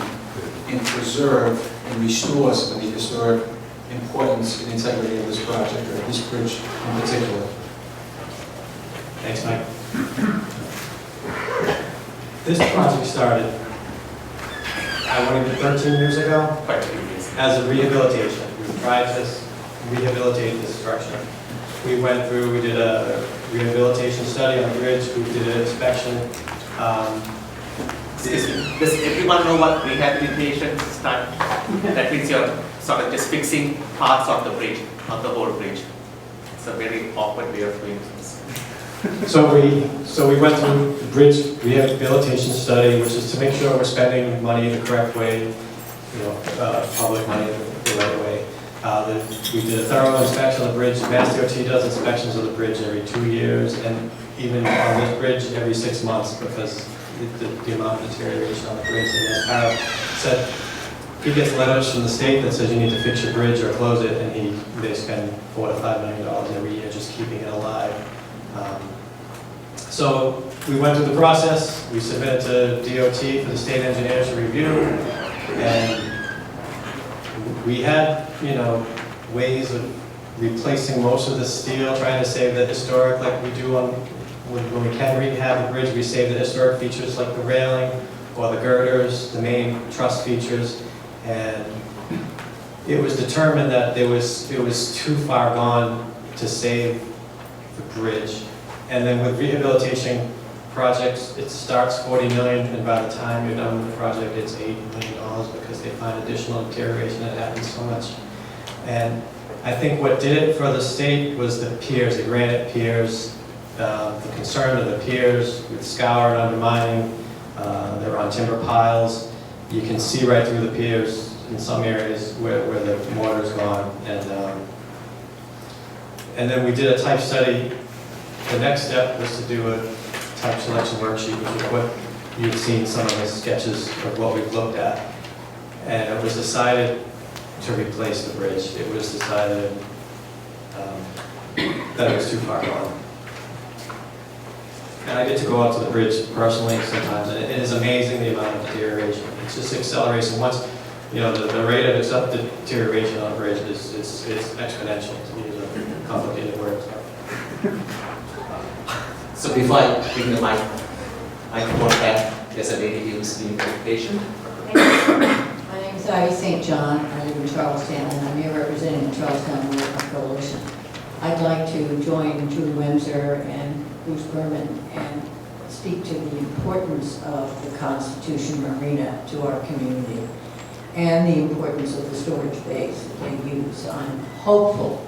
and preserve and restore some of the historic importance and integrity of this project, or this bridge in particular. Thanks, Mike. This project started, I want to 13 years ago, as a rehabilitation. We tried to rehabilitate this structure. We went through, we did a rehabilitation study on the bridge, we did an inspection. Does everyone know what rehabilitation is? That means you're sort of just fixing parts of the bridge, not the whole bridge. It's a very awkward way of doing things. So we went through the bridge rehabilitation study, which is to make sure we're spending money the correct way, public money the right way. We did a thorough inspection of the bridge. Mass DOT does inspections of the bridge every 2 years, and even on this bridge every 6 months, because the amount of deterioration on the bridge. And as Kyle said, he gets letters from the state that says you need to fix your bridge or close it, and they spend $4 to $5 million every year just keeping it alive. So we went through the process. We submitted to DOT for the state engineers to review, and we had, ways of replacing most of the steel, trying to save the historic, like we do when we can rehab the bridge. We save the historic features like the railing or the girders, the main truss features, and it was determined that it was too far gone to save the bridge. And then with rehabilitation projects, it starts $40 million, and by the time you're done with the project, it's $8 million because they find additional deterioration that happens so much. And I think what did it for the state was the piers, the granite piers, the concern of the piers with scour and undermining. They're on timber piles. You can see right through the piers in some areas where the mortar's gone. And then we did a type study. The next step was to do a type selection worksheet, which is what you've seen some of the sketches of what we've looked at. And it was decided to replace the bridge. It was decided that it was too far gone. And I get to go out to the bridge personally sometimes, and it is amazing the amount of deterioration. It's just acceleration. Once, you know, the rate of deterioration on a bridge is it's exponential, to use a complicated word. So before I bring the microphone back, there's a lady who's being very patient. My name is Ivy St. John. I live in Charlestown, and I'm here representing the Charlestown Waterfront Coalition. I'd like to join Julie Wemser and Bruce Berman and speak to the importance of the Constitution Marina to our community and the importance of the storage bays that they use. I'm hopeful,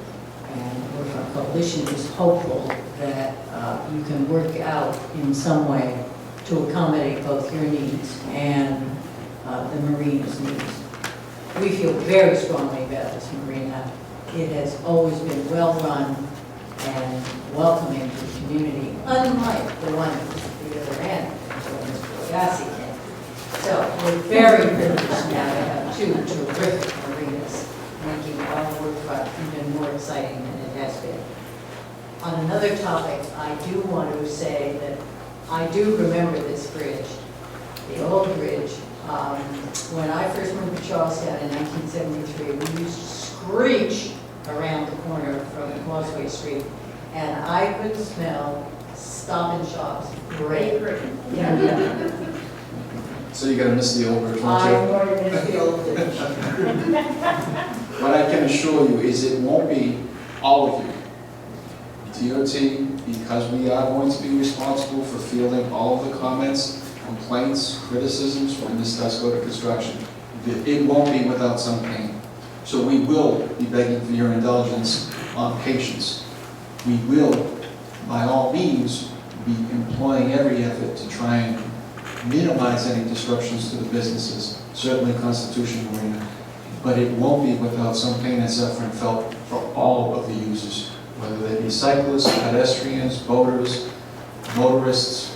and the Waterfront Coalition is hopeful, that you can work out in some way to accommodate both your needs and the marina's needs. We feel very strongly about this marina. It has always been well-run and welcoming to the community, unlike the one at the other end, until Mr. Agassi came. So we're very privileged now to have two terrific marinas, making our waterfront even more exciting than it has been. On another topic, I do want to say that I do remember this bridge, the old bridge. When I first moved to Charlestown in 1973, we used to screech around the corner from Causeway Street, and I could smell Stop and Shop's great. Yeah. So you're gonna miss the old bridge, won't I'm you? going to miss the old bridge. What I can assure you is it won't be all of you. DOT, because we are going to be responsible for fielding all of the comments, complaints, criticisms when this does go to construction. It won't be without some pain. So we will be begging for your indulgence on patience. We will, by all means, be employing every effort to try and minimize any disruptions to the businesses, certainly Constitution Marina, but it won't be without some pain and suffering felt for all of the users, whether they be cyclists, pedestrians, boaters, motorists.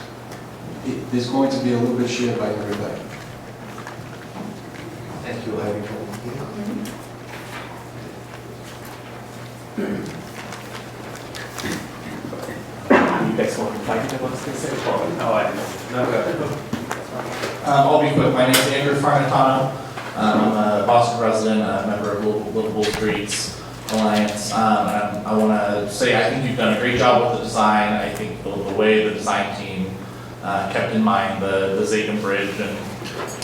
There's going to be a little bit shared by everybody. Thank you, Ivy. You guys want to fight it amongst themselves? Oh, I didn't. No, go ahead. I'll be quick. My name is Andrew Farnatano. I'm a Boston resident, a member of Livable Streets Alliance. I want to say I think you've done a great job with the design. I think the way the design team kept in mind the St Bridge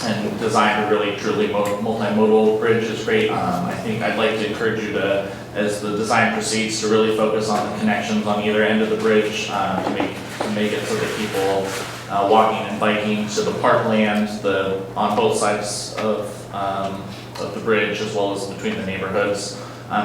and designed a really truly multimodal bridge is great. I think I'd like to encourage you to, as the design proceeds, to really focus on the connections on either end of the bridge to make it so that people walking and biking to the parkland, on both sides of the bridge, as well as between the neighborhoods,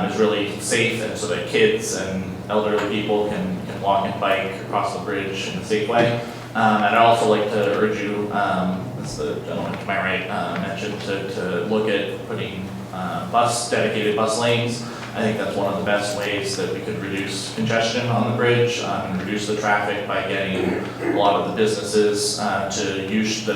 is really safe, and so that kids and elderly people can walk and bike across the bridge in a safe way. And I'd also like to urge you, as the gentleman to my right mentioned, to look at putting dedicated bus lanes. I think that's one of the best ways that we could reduce congestion on the bridge and reduce the traffic by getting a lot of the businesses to use that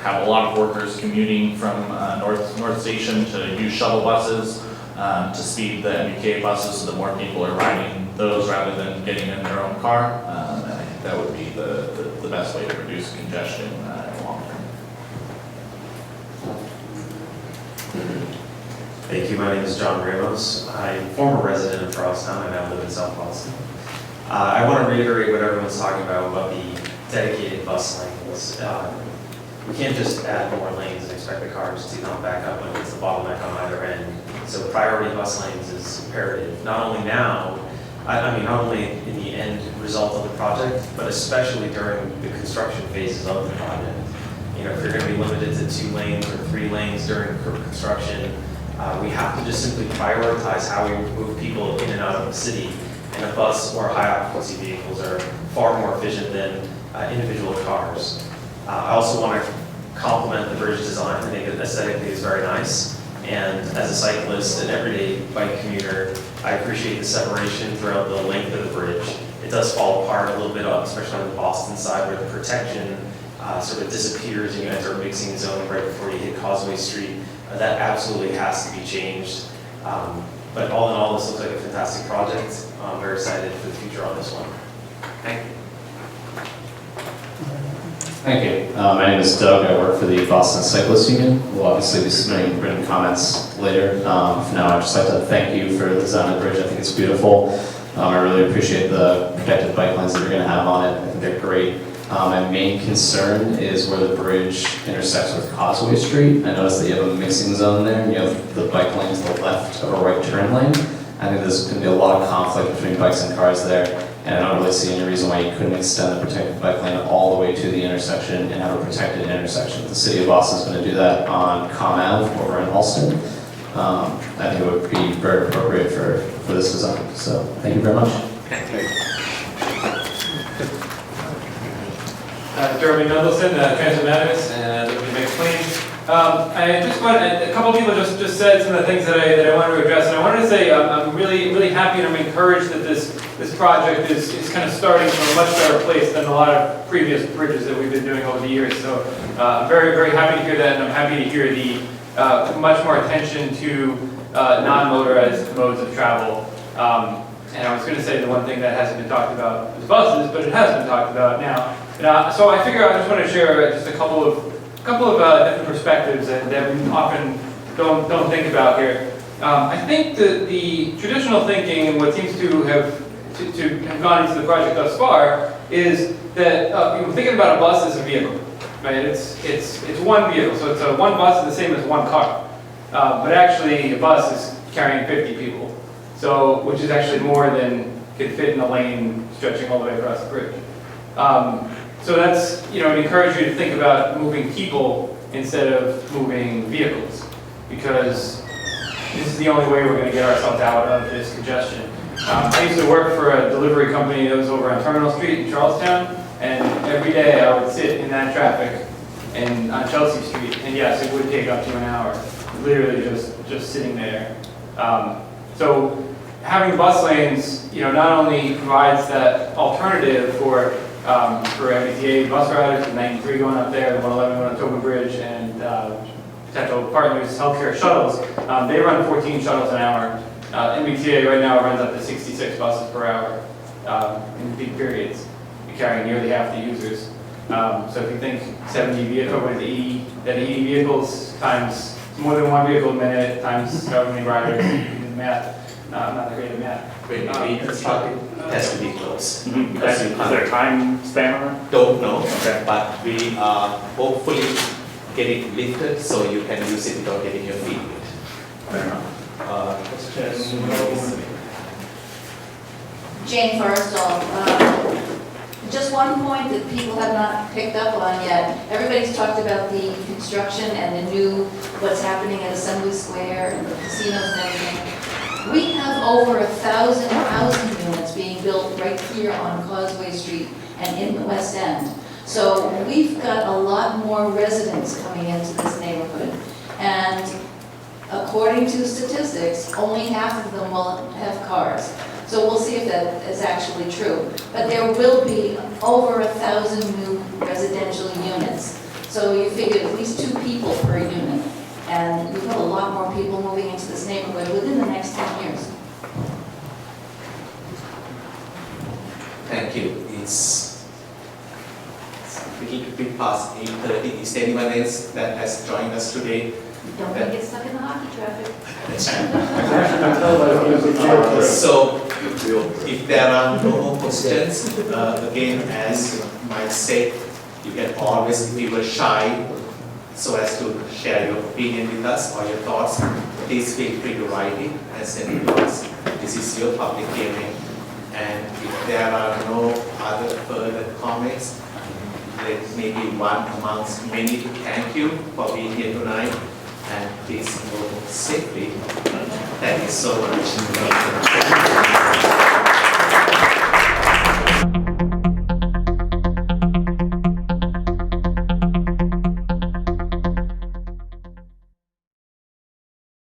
have a lot of workers commuting from North Station to use shuttle buses to speed the MBK buses so that more people are riding those rather than getting in their own car. And I think that would be the best way to reduce congestion in the long term. Thank you. My name is John Ramos. I'm a former resident of Charlestown. I now live in South Boston. I want to reiterate what everyone's talking about the dedicated bus lanes. We can't just add more lanes and expect the cars to come back up when it's the bottleneck on either end. So priority bus lanes is imperative, not only now, not only in the end result of the project, but especially during the construction phases of the project. You know, if you're going to be limited to 2 lanes or 3 lanes during construction, we have to just simply prioritize how we move people in and out of the city, and a bus or high occupancy vehicles are far more efficient than individual cars. I also want to compliment the bridge design. I think it aesthetically is very nice, and as a cyclist and everyday bike commuter, I appreciate the separation throughout the length of the bridge. It does fall apart a little bit, especially on the Boston side, where the protection sort of disappears and you enter a mixing zone right before you hit Causeway Street. That absolutely has to be changed. But all in all, this looks like a fantastic project. I'm very excited for the future on this one. Thank you. Thank you. My name is Doug. I work for the Boston Cyclists Union. We'll obviously be submitting written comments later. For now, I'd just like to thank you for the design of the bridge. I think it's beautiful. I really appreciate the protected bike lanes that you're going to have on it. I think they're great. My main concern is where the bridge intersects with Causeway Street. I noticed that you have a mixing zone there, and you have the bike lane to the left of a right turn lane. I think there's going to be a lot of conflict between bikes and cars there, and I don't really see any reason why you couldn't extend the protected bike lane all the way to the intersection and have a protected intersection. The city of Boston is going to do that on Com Ave over in Allston. I think it would be very appropriate for this design. So thank you very much. Jeremy Mendelson, Transit Matters, and let me explain. I just want, a couple of people just said some of the things that I wanted to address, and I wanted to say I'm really happy and I'm encouraged that this project is kind of starting from a much better place than a lot of previous bridges that we've been doing over the years. So I'm very happy to hear that, and I'm happy to hear the much more attention to non-motorized modes of travel. And I was going to say the one thing that hasn't been talked about is buses, but it has been talked about now. So I figure I just want to share just a couple of different perspectives that we often don't think about here. I think that the traditional thinking and what seems to have gone into the project thus far is that thinking about a bus as a vehicle, right? It's one vehicle, so it's one bus is the same as one car, but actually a bus is carrying 50 people, so which is actually more than could fit in a lane stretching all the way across the bridge. So that's, it encourages you to think about moving people instead of moving vehicles, because this is the only way we're going to get ourselves out of this congestion. I used to work for a delivery company that was over on Terminal Street in Charlestown, and every day I would sit in that traffic and on Chelsea Street, and yes, it would take up to an hour, literally just sitting there. So having bus lanes, not only provides that alternative for MBTA bus riders, the 93 going up there, the 111 going up Tobin Bridge, and potential partners, healthcare shuttles. They run 14 shuttles an hour. MBTA right now runs up to 66 buses per hour in peak periods, carrying nearly half the users. So if you think 70 vehicles, with 80 vehicles times more than one vehicle a minute times however many riders, you can do the math. I'm not great at math. When we started, it has to be close. Is there a time span on it? Don't know, but we are hopefully getting lifted so you can use it without getting your feet wet. Fair enough. Jane Forrestal. Just one point that people have not picked up on yet. Everybody's talked about the construction and the new, what's happening at Assembly Square and the casinos and everything. We have over 1,000 housing units being built right here on Causeway Street and in the West End. So we've got a lot more residents coming into this neighborhood. And according to statistics, only half of them will have cars. So we'll see if that is actually true. But there will be over 1,000 new residential units. So you figure at least 2 people per unit. And we've got a lot more people moving into this neighborhood within the next 10 years. Thank you. It's a little bit past 8:30. Is there anyone else that has joined us today? Don't want to get stuck in the hockey traffic. So, if there are no more questions, again, as Mike said, you can always, if you were shy, so as to share your opinion with us or your thoughts, please feel free to write it and send it to us. This is your public hearing, and if there are no other further comments, let me be one amongst many to thank you for being here tonight, and please go safely. Thank you so much.